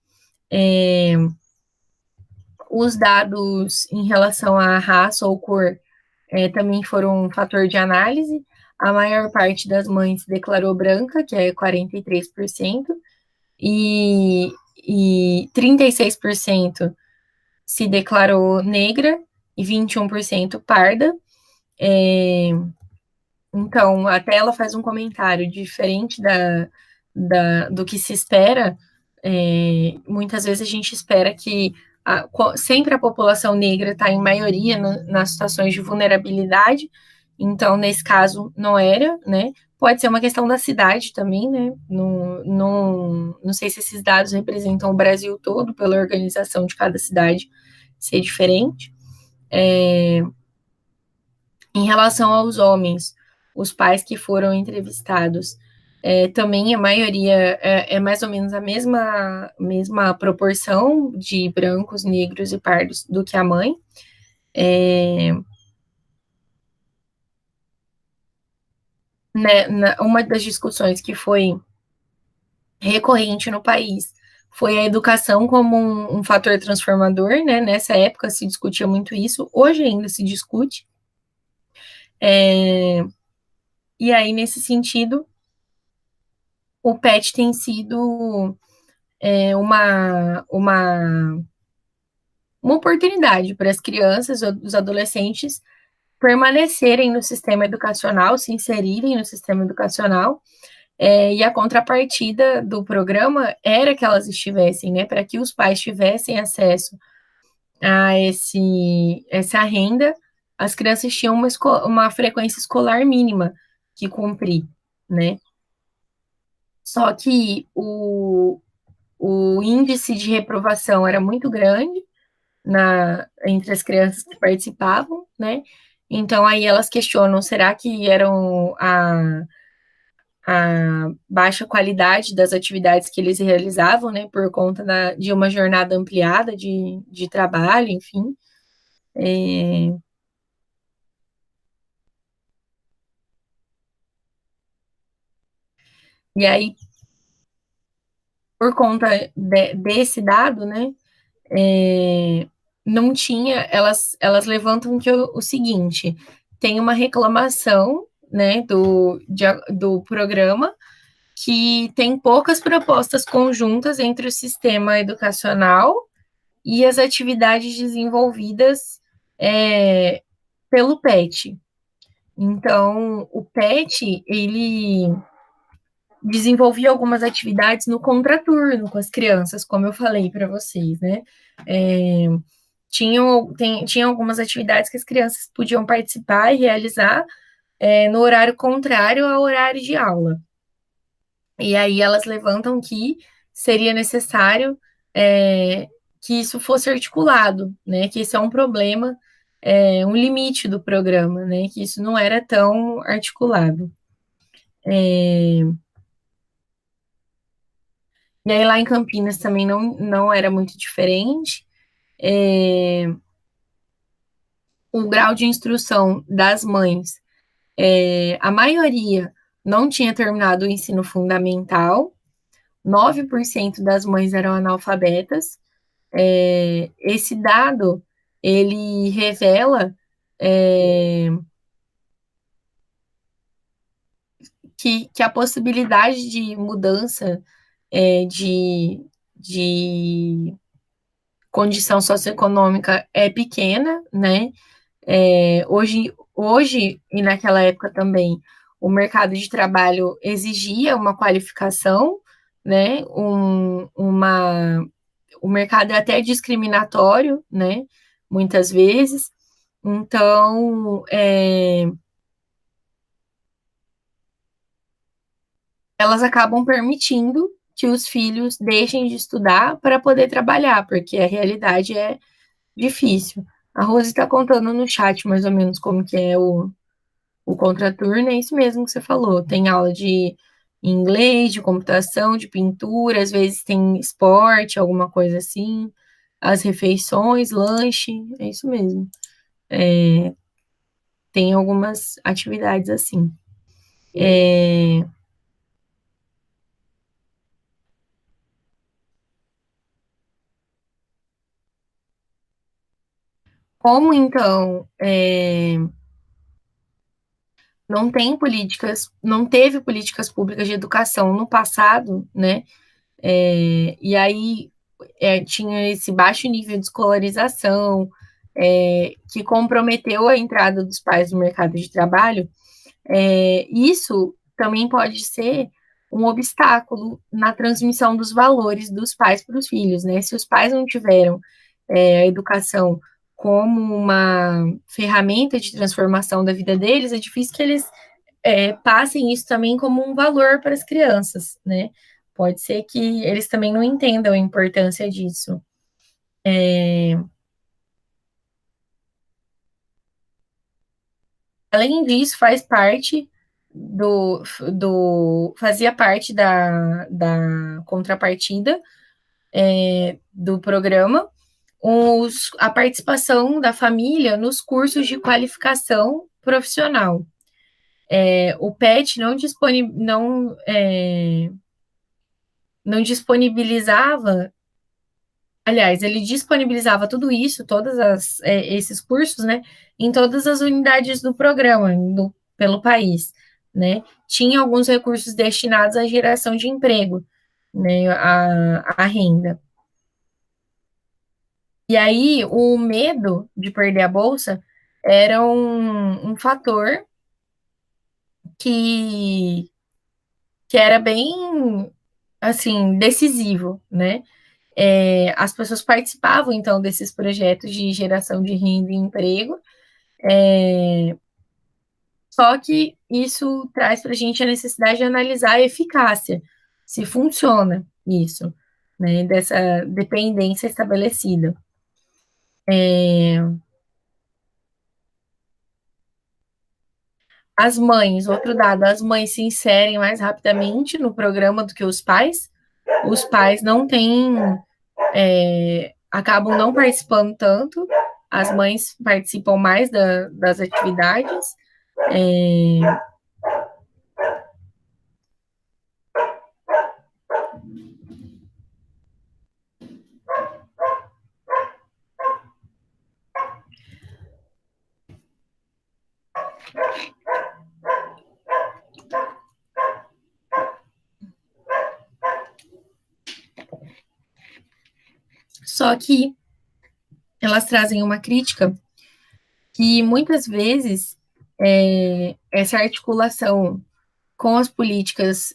Os dados em relação à raça ou cor também foram um fator de análise. A maior parte das mães declarou branca, que é 43%, e 36% se declarou negra e 21% parda. Então, até ela faz um comentário diferente do que se espera. Muitas vezes a gente espera que sempre a população negra está em maioria nas situações de vulnerabilidade, então, nesse caso, não era, né? Pode ser uma questão da cidade também, né? Não sei se esses dados representam o Brasil todo, pela organização de cada cidade ser diferente. Em relação aos homens, os pais que foram entrevistados, também a maioria é mais ou menos a mesma proporção de brancos, negros e pardos do que a mãe. Né, uma das discussões que foi recorrente no país foi a educação como um fator transformador, né? Nessa época se discutia muito isso, hoje ainda se discute. E aí, nesse sentido, o PET tem sido é, uma, uma, uma oportunidade para as crianças, os adolescentes permanecerem no sistema educacional, se inserirem no sistema educacional, e a contrapartida do programa era que elas estivessem, né, para que os pais tivessem acesso a essa renda, as crianças tinham uma frequência escolar mínima que cumprir, né? Só que o índice de reprovação era muito grande entre as crianças que participavam, né? Então aí elas questionam, será que eram a baixa qualidade das atividades que eles realizavam, né, por conta de uma jornada ampliada de trabalho, enfim. E aí, por conta desse dado, né, não tinha, elas levantam que o seguinte, tem uma reclamação, né, do programa, que tem poucas propostas conjuntas entre o sistema educacional e as atividades desenvolvidas pelo PET. Então, o PET, ele desenvolvia algumas atividades no contraturno com as crianças, como eu falei para vocês, né? Tinha algumas atividades que as crianças podiam participar e realizar no horário contrário ao horário de aula. E aí elas levantam que seria necessário que isso fosse articulado, né? Que esse é um problema, um limite do programa, né? Que isso não era tão articulado. E aí lá em Campinas também não era muito diferente. O grau de instrução das mães, a maioria não tinha terminado o ensino fundamental, 9% das mães eram analfabetas. Esse dado, ele revela que a possibilidade de mudança de condição socioeconômica é pequena, né? Hoje, e naquela época também, o mercado de trabalho exigia uma qualificação, né? O mercado é até discriminatório, né? Muitas vezes. Então, elas acabam permitindo que os filhos deixem de estudar para poder trabalhar, porque a realidade é difícil. A Rose está contando no chat mais ou menos como que é o contraturno, é isso mesmo que você falou. Tem aula de inglês, de computação, de pintura, às vezes tem esporte, alguma coisa assim, as refeições, lanche, é isso mesmo. Tem algumas atividades assim. Como então não teve políticas públicas de educação no passado, né? E aí tinha esse baixo nível de escolarização, que comprometeu a entrada dos pais no mercado de trabalho. Isso também pode ser um obstáculo na transmissão dos valores dos pais para os filhos, né? Se os pais não tiveram a educação como uma ferramenta de transformação da vida deles, é difícil que eles passem isso também como um valor para as crianças, né? Pode ser que eles também não entendam a importância disso. Além disso, fazia parte da contrapartida do programa a participação da família nos cursos de qualificação profissional. O PET não disponibilizava. Aliás, ele disponibilizava tudo isso, esses cursos, né, em todas as unidades do programa, pelo país, né? Tinha alguns recursos destinados à geração de emprego, né, à renda. E aí, o medo de perder a bolsa era um fator que, que era bem, assim, decisivo, né? As pessoas participavam, então, desses projetos de geração de renda e emprego, só que isso traz para a gente a necessidade de analisar a eficácia, se funciona isso, né? Dessa dependência estabelecida. As mães, outro dado, as mães se inserem mais rapidamente no programa do que os pais. Os pais não têm, acabam não participando tanto, as mães participam mais das atividades. Só que elas trazem uma crítica que muitas vezes essa articulação com as políticas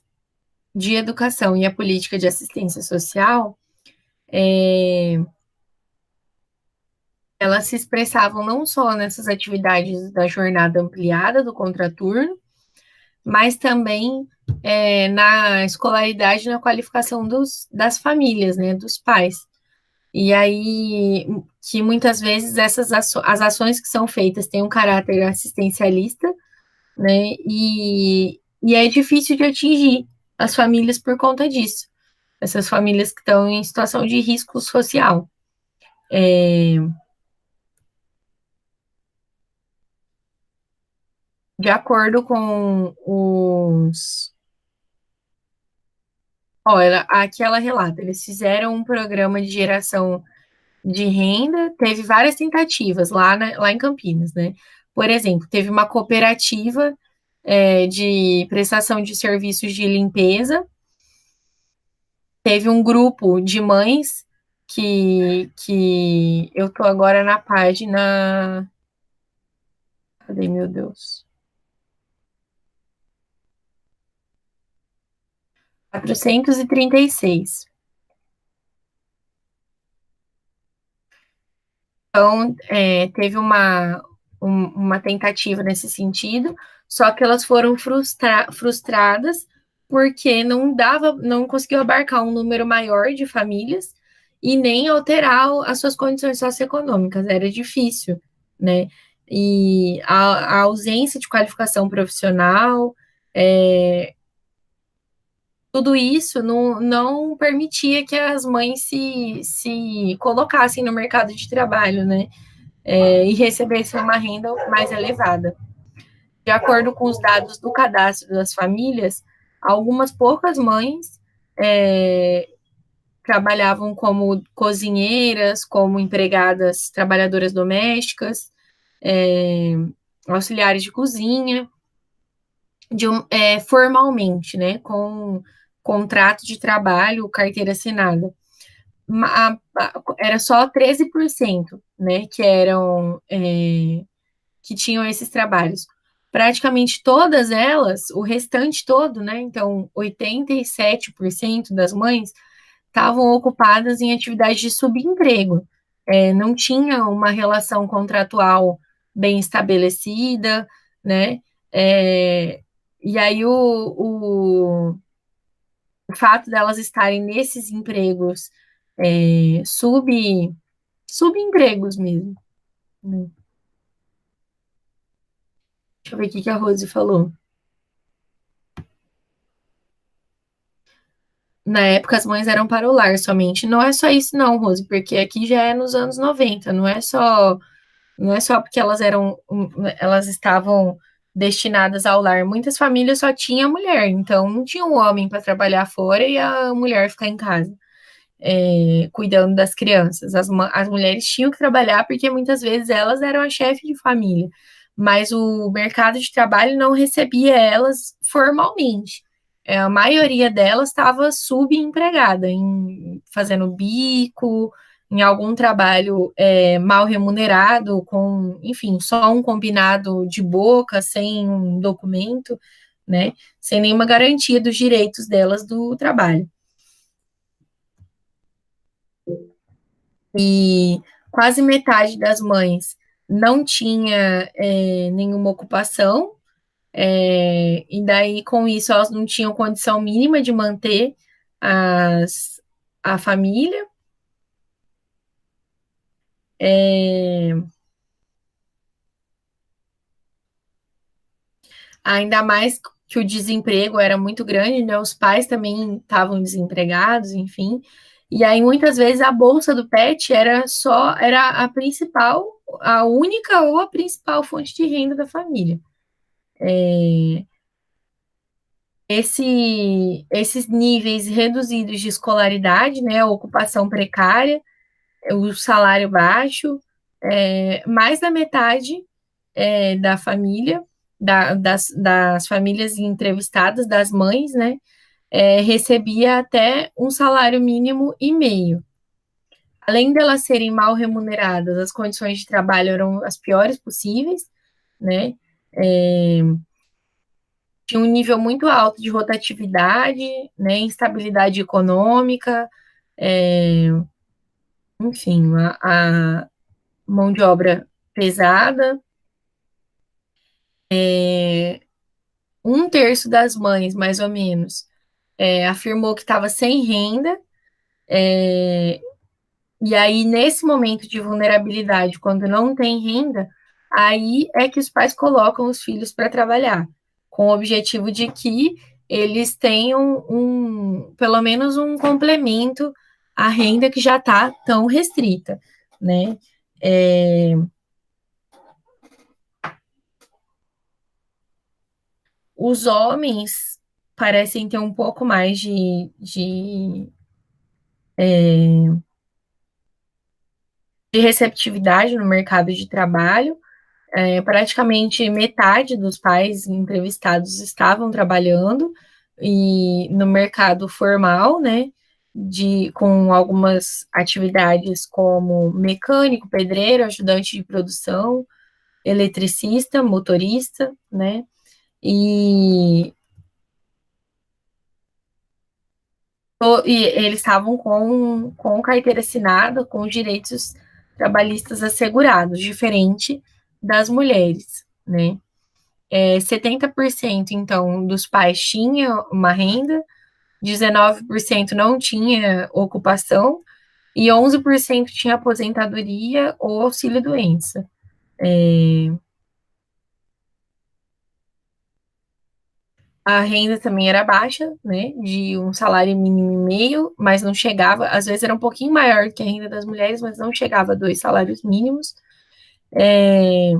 de educação e a política de assistência social, elas se expressavam não só nessas atividades da jornada ampliada do contraturno, mas também na escolaridade, na qualificação das famílias, né, dos pais. E aí, que muitas vezes as ações que são feitas têm um caráter assistencialista, né, e é difícil de atingir as famílias por conta disso. Essas famílias que estão em situação de risco social. De acordo com os. Olha, aqui ela relata, eles fizeram um programa de geração de renda, teve várias tentativas lá em Campinas, né? Por exemplo, teve uma cooperativa de prestação de serviços de limpeza, teve um grupo de mães que eu tô agora na página. Cadê, meu Deus? 436. Então, teve uma tentativa nesse sentido, só que elas foram frustradas porque não conseguiu abarcar um número maior de famílias e nem alterar as suas condições socioeconômicas, era difícil, né? E a ausência de qualificação profissional, tudo isso não permitia que as mães se colocassem no mercado de trabalho, né? E recebessem uma renda mais elevada. De acordo com os dados do cadastro das famílias, algumas poucas mães trabalhavam como cozinheiras, como empregadas, trabalhadoras domésticas, auxiliares de cozinha, formalmente, né, com contrato de trabalho, carteira assinada. Era só 13%, né, que tinham esses trabalhos. Praticamente todas elas, o restante todo, né? Então, 87% das mães estavam ocupadas em atividades de subemprego. Não tinha uma relação contratual bem estabelecida, né? E aí o fato delas estarem nesses empregos subempregos mesmo, né? Deixa eu ver o que a Rose falou. Na época, as mães eram para o lar somente. Não é só isso, não, Rose, porque aqui já é nos anos 90. Não é só porque elas estavam destinadas ao lar. Muitas famílias só tinham mulher, então não tinha um homem para trabalhar fora e a mulher ficar em casa, cuidando das crianças. As mulheres tinham que trabalhar porque muitas vezes elas eram a chefe de família, mas o mercado de trabalho não recebia elas formalmente. A maioria delas estava subempregada, fazendo bico, em algum trabalho mal remunerado, com, enfim, só um combinado de boca, sem um documento, né? Sem nenhuma garantia dos direitos delas do trabalho. E quase metade das mães não tinha nenhuma ocupação, e daí com isso elas não tinham condição mínima de manter a família. É, ainda mais que o desemprego era muito grande, né? Os pais também estavam desempregados, enfim. E aí muitas vezes a bolsa do pet era a principal, a única ou a principal fonte de renda da família. Esses níveis reduzidos de escolaridade, né, a ocupação precária, o salário baixo, mais da metade da família, das famílias entrevistadas, das mães, né, recebia até um salário mínimo e meio. Além delas serem mal remuneradas, as condições de trabalho eram as piores possíveis, né? Tinha um nível muito alto de rotatividade, né? Instabilidade econômica, é, enfim, a mão de obra pesada. Um terço das mães, mais ou menos, afirmou que estava sem renda. E aí, nesse momento de vulnerabilidade, quando não tem renda, aí é que os pais colocam os filhos para trabalhar, com o objetivo de que eles tenham pelo menos um complemento à renda que já está tão restrita, né? É, os homens parecem ter um pouco mais de receptividade no mercado de trabalho. Praticamente metade dos pais entrevistados estavam trabalhando e no mercado formal, né, com algumas atividades como mecânico, pedreiro, ajudante de produção, eletricista, motorista, né, e, e eles estavam com carteira assinada, com direitos trabalhistas assegurados, diferente das mulheres, né. 70% então dos pais tinha uma renda, 19% não tinha ocupação e 11% tinha aposentadoria ou auxílio-doença. A renda também era baixa, né, de um salário mínimo e meio, mas não chegava, às vezes era um pouquinho maior que a renda das mulheres, mas não chegava a 2 salários mínimos. É,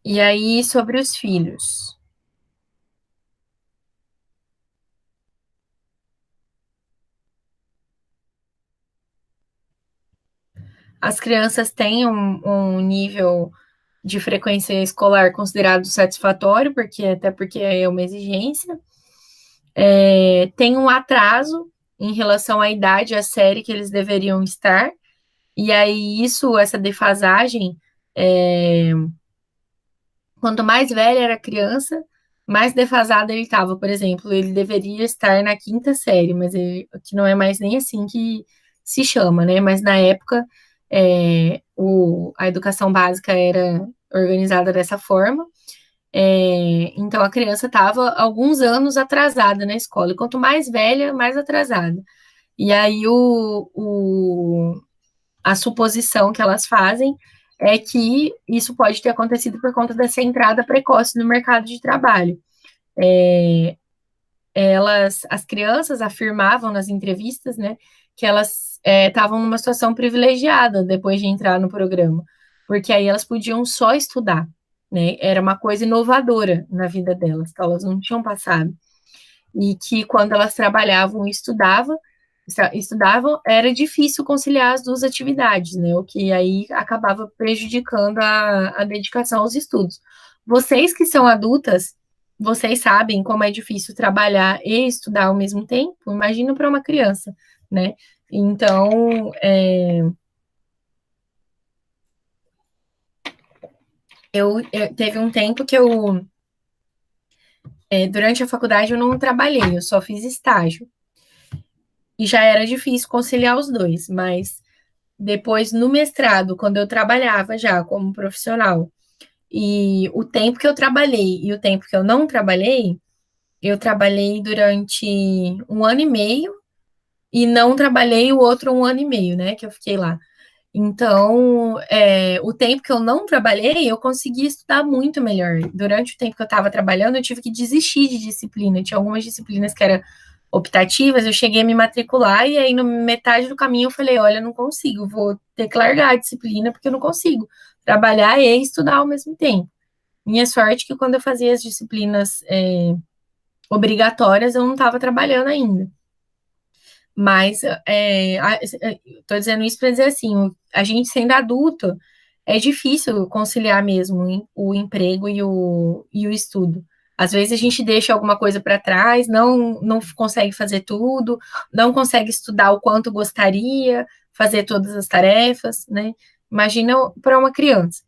e aí, sobre os filhos. As crianças têm um nível de frequência escolar considerado satisfatório, até porque é uma exigência. Tem um atraso em relação à idade, à série que eles deveriam estar, e aí essa defasagem, quanto mais velha era a criança, mais defasada ele estava. Por exemplo, ele deveria estar na quinta série, mas que não é mais nem assim que se chama, né? Mas na época, a educação básica era organizada dessa forma. Então a criança estava alguns anos atrasada na escola, e quanto mais velha, mais atrasada. E aí a suposição que elas fazem é que isso pode ter acontecido por conta dessa entrada precoce no mercado de trabalho. As crianças afirmavam nas entrevistas, né, que elas estavam numa situação privilegiada depois de entrar no programa, porque aí elas podiam só estudar, né? Era uma coisa inovadora na vida delas, que elas não tinham passado. E que quando elas trabalhavam e estudavam, era difícil conciliar as duas atividades, né? O que aí acabava prejudicando a dedicação aos estudos. Vocês que são adultas, vocês sabem como é difícil trabalhar e estudar ao mesmo tempo? Imagina para uma criança, né? Então, teve um tempo que durante a faculdade, eu não trabalhei, eu só fiz estágio. E já era difícil conciliar os dois, mas depois no mestrado, quando eu trabalhava já como profissional, e o tempo que eu trabalhei e o tempo que eu trabalhei durante um ano e meio e não trabalhei o outro um ano e meio, né, que eu fiquei lá. Então, o tempo que eu não trabalhei, eu consegui estudar muito melhor. Durante o tempo que eu estava trabalhando, eu tive que desistir de disciplina. Tinha algumas disciplinas que eram optativas, eu cheguei a me matricular e aí, na metade do caminho, eu falei: olha, eu não consigo, vou ter que largar a disciplina porque eu não consigo trabalhar e estudar ao mesmo tempo. Minha sorte é que quando eu fazia as disciplinas obrigatórias, eu não estava trabalhando ainda. Mas estou dizendo isso para dizer assim, a gente sendo adulto, é difícil conciliar mesmo o emprego e o estudo. Às vezes a gente deixa alguma coisa para trás, não consegue fazer tudo, não consegue estudar o quanto gostaria, fazer todas as tarefas, né? Imagina para uma criança.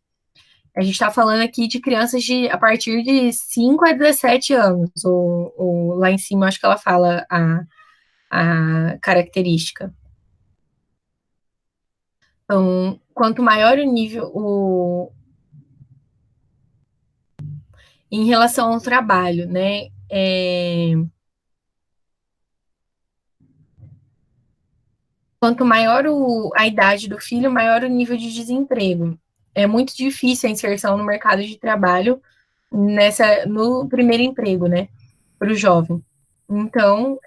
A gente está falando aqui de crianças a partir de 5 a 17 anos, ou lá em cima, acho que ela fala a característica. Então, quanto maior o nível, em relação ao trabalho, né? Quanto maior a idade do filho, maior o nível de desemprego. É muito difícil a inserção no mercado de trabalho no primeiro emprego, né? Para o jovem. Então,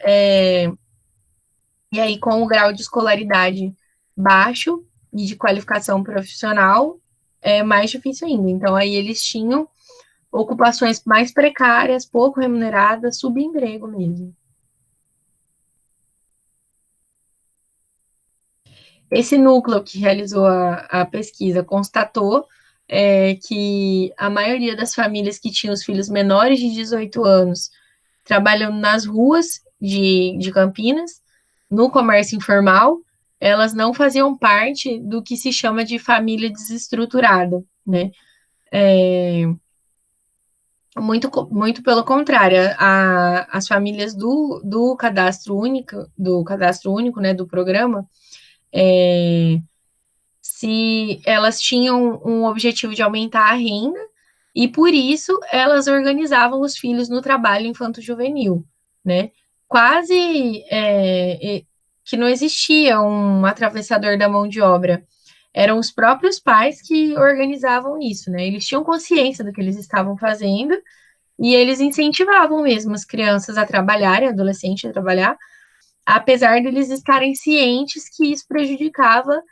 e aí com o grau de escolaridade baixo e de qualificação profissional, é mais difícil ainda. Então, aí eles tinham ocupações mais precárias, pouco remuneradas, subemprego mesmo. Esse núcleo que realizou a pesquisa constatou que a maioria das famílias que tinham os filhos menores de 18 anos trabalhando nas ruas de Campinas, no comércio informal, elas não faziam parte do que se chama de família desestruturada, né? Muito pelo contrário, as famílias do cadastro único, né, do programa, se elas tinham um objetivo de aumentar a renda, e por isso elas organizavam os filhos no trabalho infanto-juvenil, né? Quase que não existia um atravessador da mão de obra. Eram os próprios pais que organizavam isso, né? Eles tinham consciência do que eles estavam fazendo e eles incentivavam mesmo as crianças a trabalharem, adolescentes a trabalhar, apesar de eles estarem cientes que isso prejudicava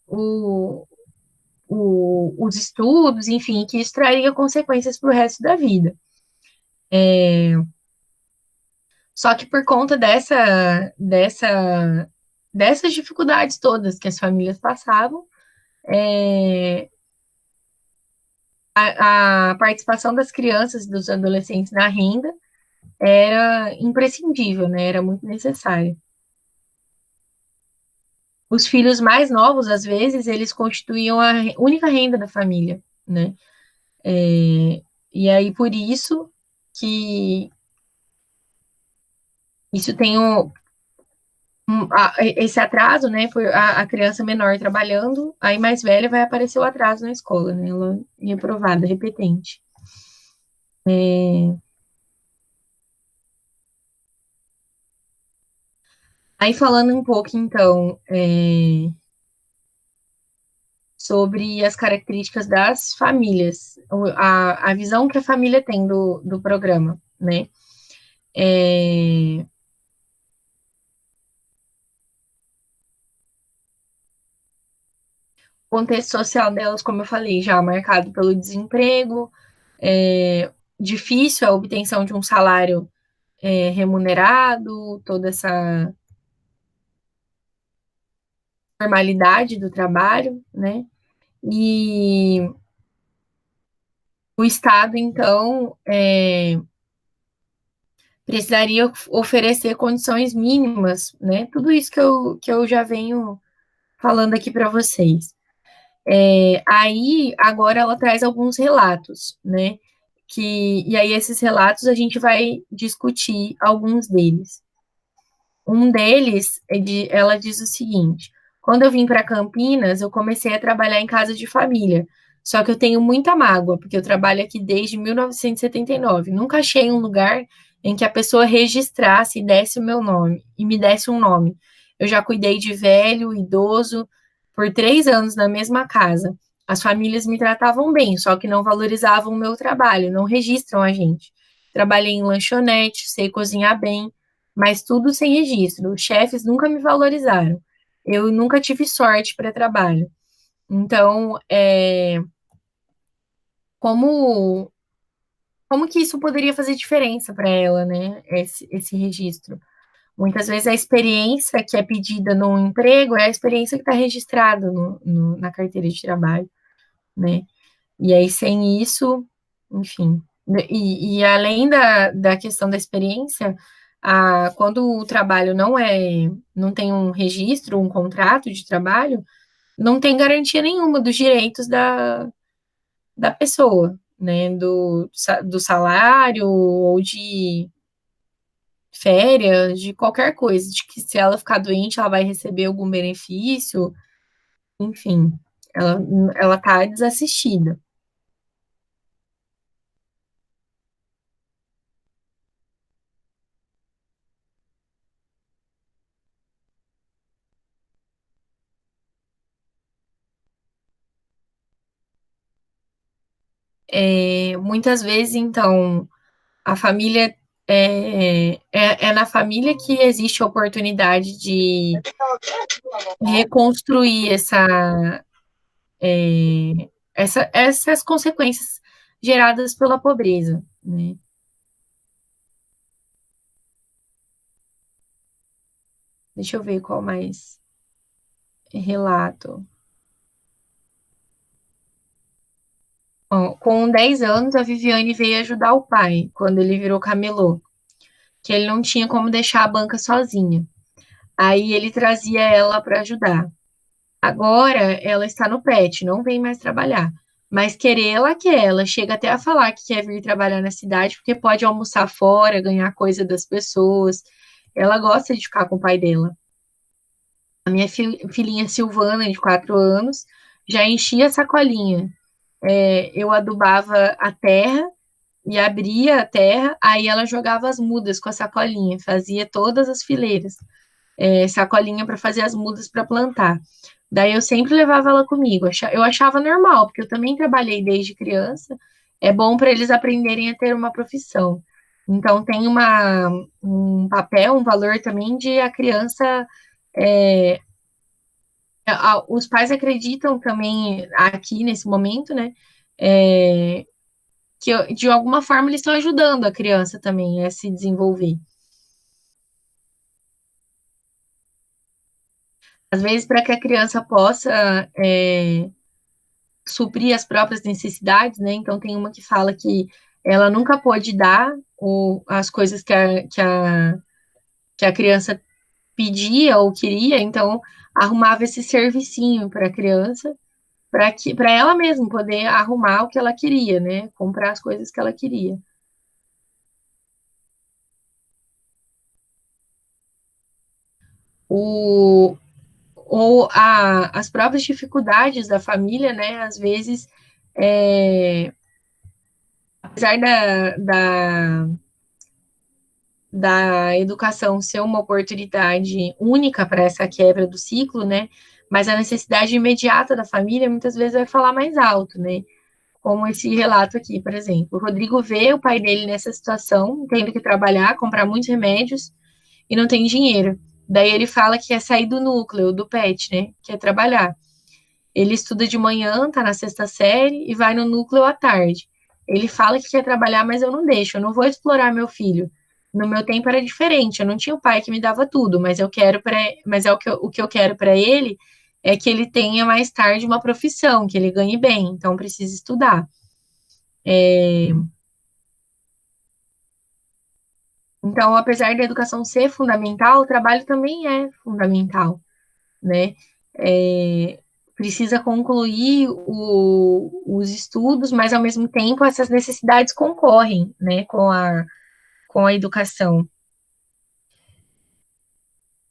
o, os estudos, enfim, que isso traria consequências para o resto da vida. Só que por conta dessas dificuldades todas que as famílias passavam, a participação das crianças e dos adolescentes na renda era imprescindível, né? Era muito necessário. Os filhos mais novos, às vezes, eles constituíam a única renda da família, né? E aí, por isso que isso tem esse atraso, né? Foi a criança menor trabalhando, aí mais velha vai aparecer o atraso na escola, né? Ela é reprovada, repetente. Aí falando um pouco, então, sobre as características das famílias, a visão que a família tem do programa, né? O contexto social delas, como eu falei, já marcado pelo desemprego, difícil a obtenção de um salário remunerado, toda essa formalidade do trabalho, né? E o Estado, então, precisaria oferecer condições mínimas, né? Tudo isso que eu já venho falando aqui para vocês. Aí, agora ela traz alguns relatos, né? E aí, esses relatos a gente vai discutir alguns deles. Um deles, ela diz o seguinte: quando eu vim para Campinas, eu comecei a trabalhar em casa de família. Só que eu tenho muita mágoa, porque eu trabalho aqui desde 1979. Nunca achei um lugar em que a pessoa registrasse e desse o meu nome, e me desse um nome. Eu já cuidei de velho, idoso, por 3 anos na mesma casa. As famílias me tratavam bem, só que não valorizavam o meu trabalho, não registram a gente. Trabalhei em lanchonete, sei cozinhar bem, mas tudo sem registro. Os chefes nunca me valorizaram. Eu nunca tive sorte para trabalho. Então, como como que isso poderia fazer diferença para ela, né? Esse registro. Muitas vezes a experiência que é pedida no emprego é a experiência que está registrada na carteira de trabalho, né? E aí, sem isso, enfim. E além da questão da experiência, quando o trabalho não tem um registro, um contrato de trabalho, não tem garantia nenhuma dos direitos da pessoa, né? Do salário ou de férias, de qualquer coisa, de que se ela ficar doente, ela vai receber algum benefício, enfim, ela, ela tá desassistida. Muitas vezes, então, a família é na família que existe a oportunidade de reconstruir essas consequências geradas pela pobreza, né? Deixa eu ver qual mais relato. Ó, com 10 anos, a Viviane veio ajudar o pai quando ele virou camelô, que ele não tinha como deixar a banca sozinha. Aí ele trazia ela para ajudar. Agora ela está no PET, não vem mais trabalhar. Mas querer ela quer, ela chega até a falar que quer vir trabalhar na cidade porque pode almoçar fora, ganhar coisa das pessoas. Ela gosta de ficar com o pai dela. A minha filhinha Silvana, de 4 anos, já enchia a sacolinha. Eu adubava a terra e abria a terra, aí ela jogava as mudas com a sacolinha, fazia todas as fileiras, sacolinha para fazer as mudas para plantar. Daí eu sempre levava ela comigo. Eu achava normal, porque eu também trabalhei desde criança. É bom para eles aprenderem a ter uma profissão. Então tem um papel, um valor também de a criança. é, os pais acreditam também aqui nesse momento, né? é, que de alguma forma eles estão ajudando a criança também a se desenvolver. Às vezes, para que a criança possa suprir as próprias necessidades, né? Então, tem uma que fala que ela nunca pôde dar as coisas que a criança pedia ou queria, então arrumava esse servicinho para a criança, para ela mesma poder arrumar o que ela queria, né? Comprar as coisas que ela queria. O, as próprias dificuldades da família, né? Às vezes, apesar da educação ser uma oportunidade única para essa quebra do ciclo, né? Mas a necessidade imediata da família muitas vezes vai falar mais alto, né? Como esse relato aqui, por exemplo. O Rodrigo vê o pai dele nessa situação, tendo que trabalhar, comprar muitos remédios e não tem dinheiro. Daí ele fala que quer sair do núcleo, do PET, né? Quer trabalhar. Ele estuda de manhã, tá na sexta série e vai no núcleo à tarde. Ele fala que quer trabalhar, mas eu não deixo, eu não vou explorar meu filho. No meu tempo era diferente, eu não tinha o pai que me dava tudo, mas eu quero para, mas o que eu quero para ele é que ele tenha mais tarde uma profissão, que ele ganhe bem, então precisa estudar. Então, apesar da educação ser fundamental, o trabalho também é fundamental, né? É, precisa concluir os estudos, mas ao mesmo tempo essas necessidades concorrem, né, com a educação.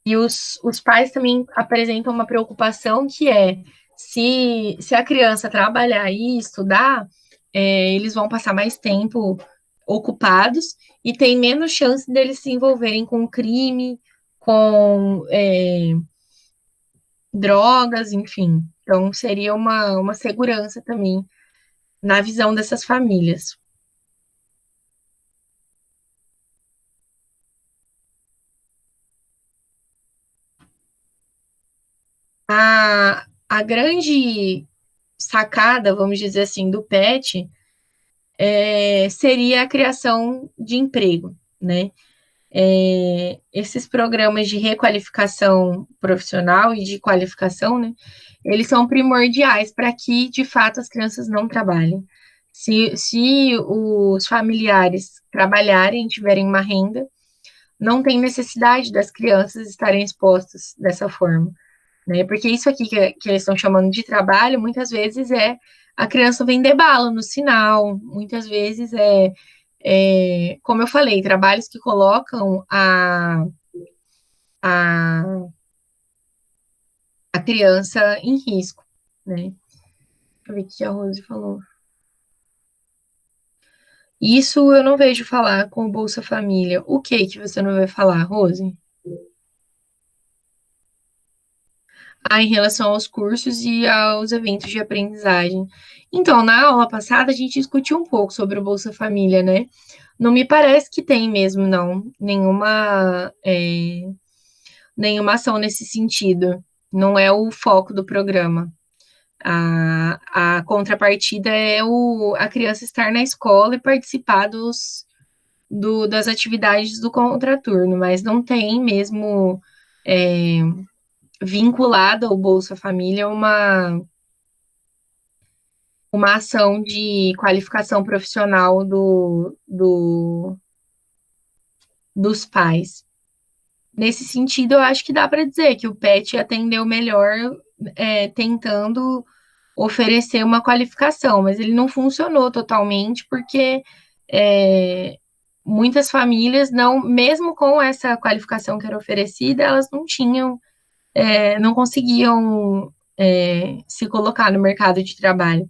E os pais também apresentam uma preocupação que é se a criança trabalhar e estudar, eles vão passar mais tempo ocupados e tem menos chance deles se envolverem com crime, com drogas, enfim. Então, seria uma segurança também na visão dessas famílias. A grande sacada, vamos dizer assim, do PET seria a criação de emprego, né? Esses programas de requalificação profissional e de qualificação, né? Eles são primordiais para que, de fato, as crianças não trabalhem. Se os familiares trabalharem, tiverem uma renda, não tem necessidade das crianças estarem expostas dessa forma, né? Porque isso aqui que eles estão chamando de trabalho, muitas vezes é a criança vender bala no sinal, muitas vezes como eu falei, trabalhos que colocam a, a criança em risco, né? Deixa eu ver o que a Rose falou. Isso eu não vejo falar com o Bolsa Família. O que você não vai falar, Rose? Em relação aos cursos e aos eventos de aprendizagem. Então, na aula passada, a gente discutiu um pouco sobre o Bolsa Família, né? Não me parece que tem mesmo, não, nenhuma ação nesse sentido. Não é o foco do programa. A contrapartida é a criança estar na escola e participar das atividades do contraturno, mas não tem mesmo vinculada ao Bolsa Família uma ação de qualificação profissional dos pais. Nesse sentido, eu acho que dá para dizer que o PET atendeu melhor, tentando oferecer uma qualificação, mas ele não funcionou totalmente porque muitas famílias não, mesmo com essa qualificação que era oferecida, elas não tinham, não conseguiam se colocar no mercado de trabalho.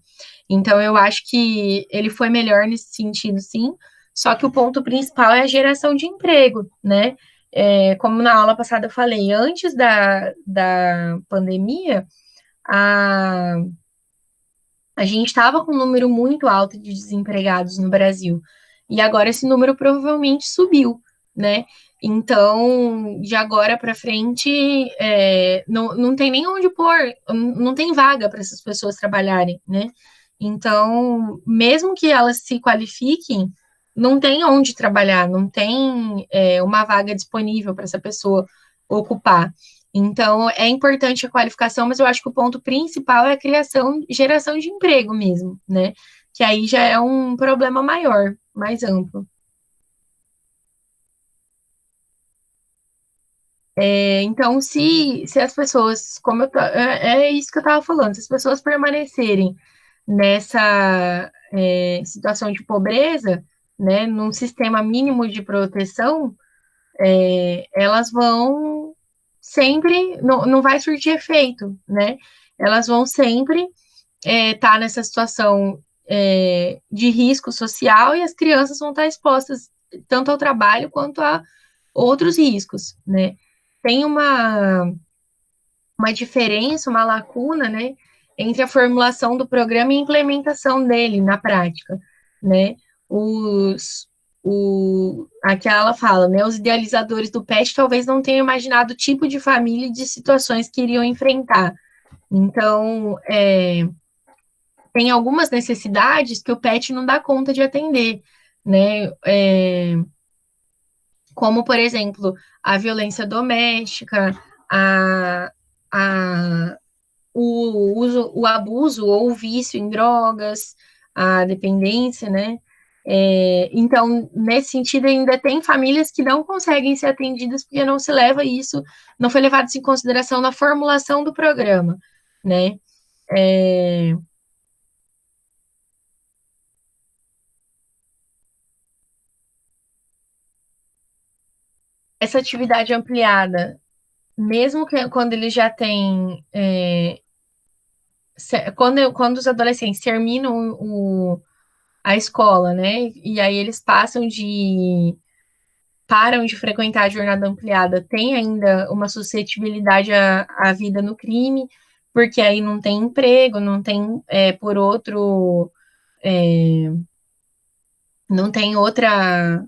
Então, eu acho que ele foi melhor nesse sentido, sim. Só que o ponto principal é a geração de emprego, né? Como na aula passada eu falei, antes da pandemia, a, a gente estava com um número muito alto de desempregados no Brasil. E agora esse número provavelmente subiu, né? Então, de agora para frente, não tem nem onde pôr, não tem vaga para essas pessoas trabalharem, né? Então, mesmo que elas se qualifiquem, não tem onde trabalhar, não tem uma vaga disponível para essa pessoa ocupar. Então, é importante a qualificação, mas eu acho que o ponto principal é a geração de emprego mesmo, né? Que aí já é um problema maior, mais amplo. Então, se as pessoas, é isso que eu estava falando, se as pessoas permanecerem nessa situação de pobreza, né, num sistema mínimo de proteção, elas vão sempre, não vai surtir efeito, né? Elas vão sempre estar nessa situação de risco social e as crianças vão estar expostas tanto ao trabalho quanto a outros riscos, né? Tem uma diferença, uma lacuna, né, entre a formulação do programa e a implementação dele na prática, né? Aqui ela fala, né? Os idealizadores do PET talvez não tenham imaginado o tipo de família e de situações que iriam enfrentar. Então, tem algumas necessidades que o PET não dá conta de atender, né? Como, por exemplo, a violência doméstica, a, a, o abuso ou o vício em drogas, a dependência, né? Então, nesse sentido, ainda tem famílias que não conseguem ser atendidas porque não se leva isso, não foi levado isso em consideração na formulação do programa, né? É, essa atividade ampliada, mesmo que quando ele já tem, quando os adolescentes terminam a escola, né? E aí eles param de frequentar a jornada ampliada, tem ainda uma suscetibilidade à vida no crime, porque aí não tem emprego, não tem por outro, é, não tem outra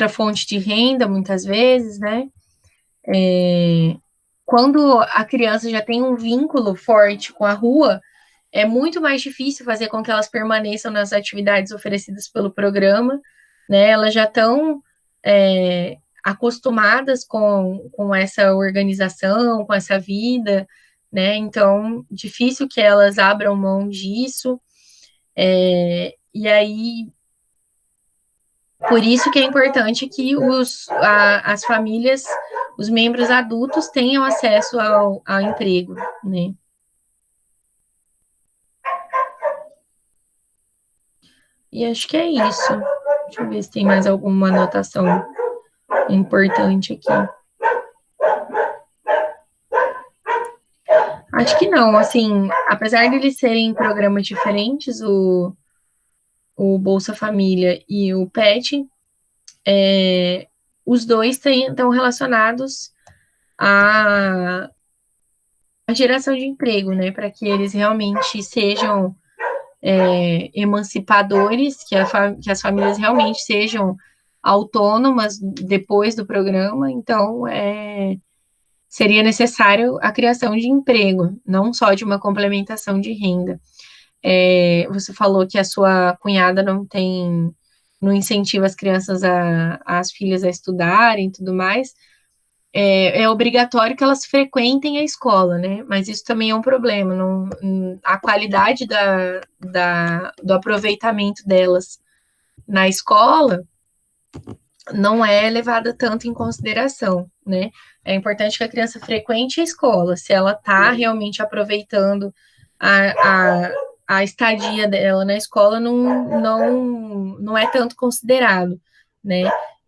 fonte de renda, muitas vezes, né? Quando a criança já tem um vínculo forte com a rua, é muito mais difícil fazer com que elas permaneçam nas atividades oferecidas pelo programa, né? Elas já estão acostumadas com essa organização, com essa vida, né? Então, difícil que elas abram mão disso. E aí, por isso que é importante que as famílias, os membros adultos tenham acesso ao emprego, né? E acho que é isso. Deixa eu ver se tem mais alguma anotação importante aqui. Acho que não, assim, apesar de eles serem programas diferentes, o Bolsa Família e o PET, os dois estão relacionados à geração de emprego, né? Para que eles realmente sejam emancipadores, que as famílias realmente sejam autônomas depois do programa. Então, seria necessário a criação de emprego, não só de uma complementação de renda. Você falou que a sua cunhada não incentiva as crianças, as filhas a estudarem e tudo mais. É obrigatório que elas frequentem a escola, né? Mas isso também é um problema. A qualidade do aproveitamento delas na escola não é levada tanto em consideração, né? É importante que a criança frequente a escola, se ela está realmente aproveitando a, a, a estadia dela na escola, não é tanto considerado, né?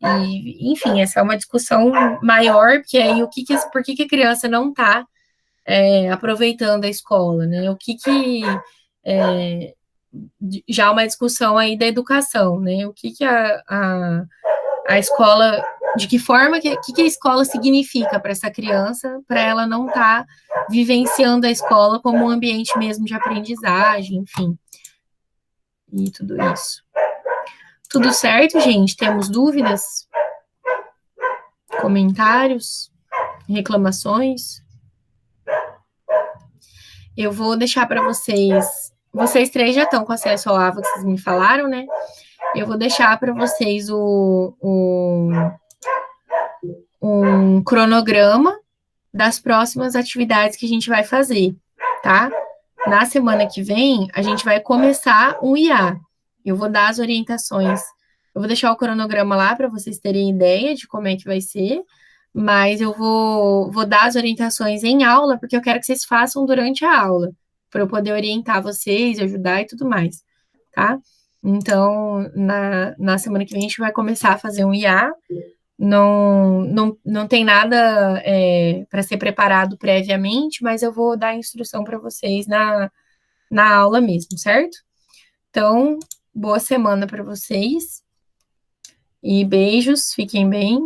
E, enfim, essa é uma discussão maior, porque aí por que a criança não está aproveitando a escola, né? É, já uma discussão aí da educação, né? O que a escola, de que forma que a escola significa para essa criança, para ela não estar vivenciando a escola como um ambiente mesmo de aprendizagem, enfim, e tudo isso. Tudo certo, gente? Temos dúvidas? Comentários? Reclamações? Eu vou deixar para vocês. Vocês três já estão com acesso ao AVA que vocês me falaram, né? Eu vou deixar para vocês um cronograma das próximas atividades que a gente vai fazer, tá? Na semana que vem, a gente vai começar um IA. Eu vou dar as orientações. Eu vou deixar o cronograma lá para vocês terem ideia de como é que vai ser, mas eu vou dar as orientações em aula, porque eu quero que vocês façam durante a aula, para eu poder orientar vocês, ajudar e tudo mais, tá? Então, na semana que vem, a gente vai começar a fazer um IA. Não tem nada para ser preparado previamente, mas eu vou dar a instrução para vocês na aula mesmo, certo? Então, boa semana para vocês e beijos, fiquem bem.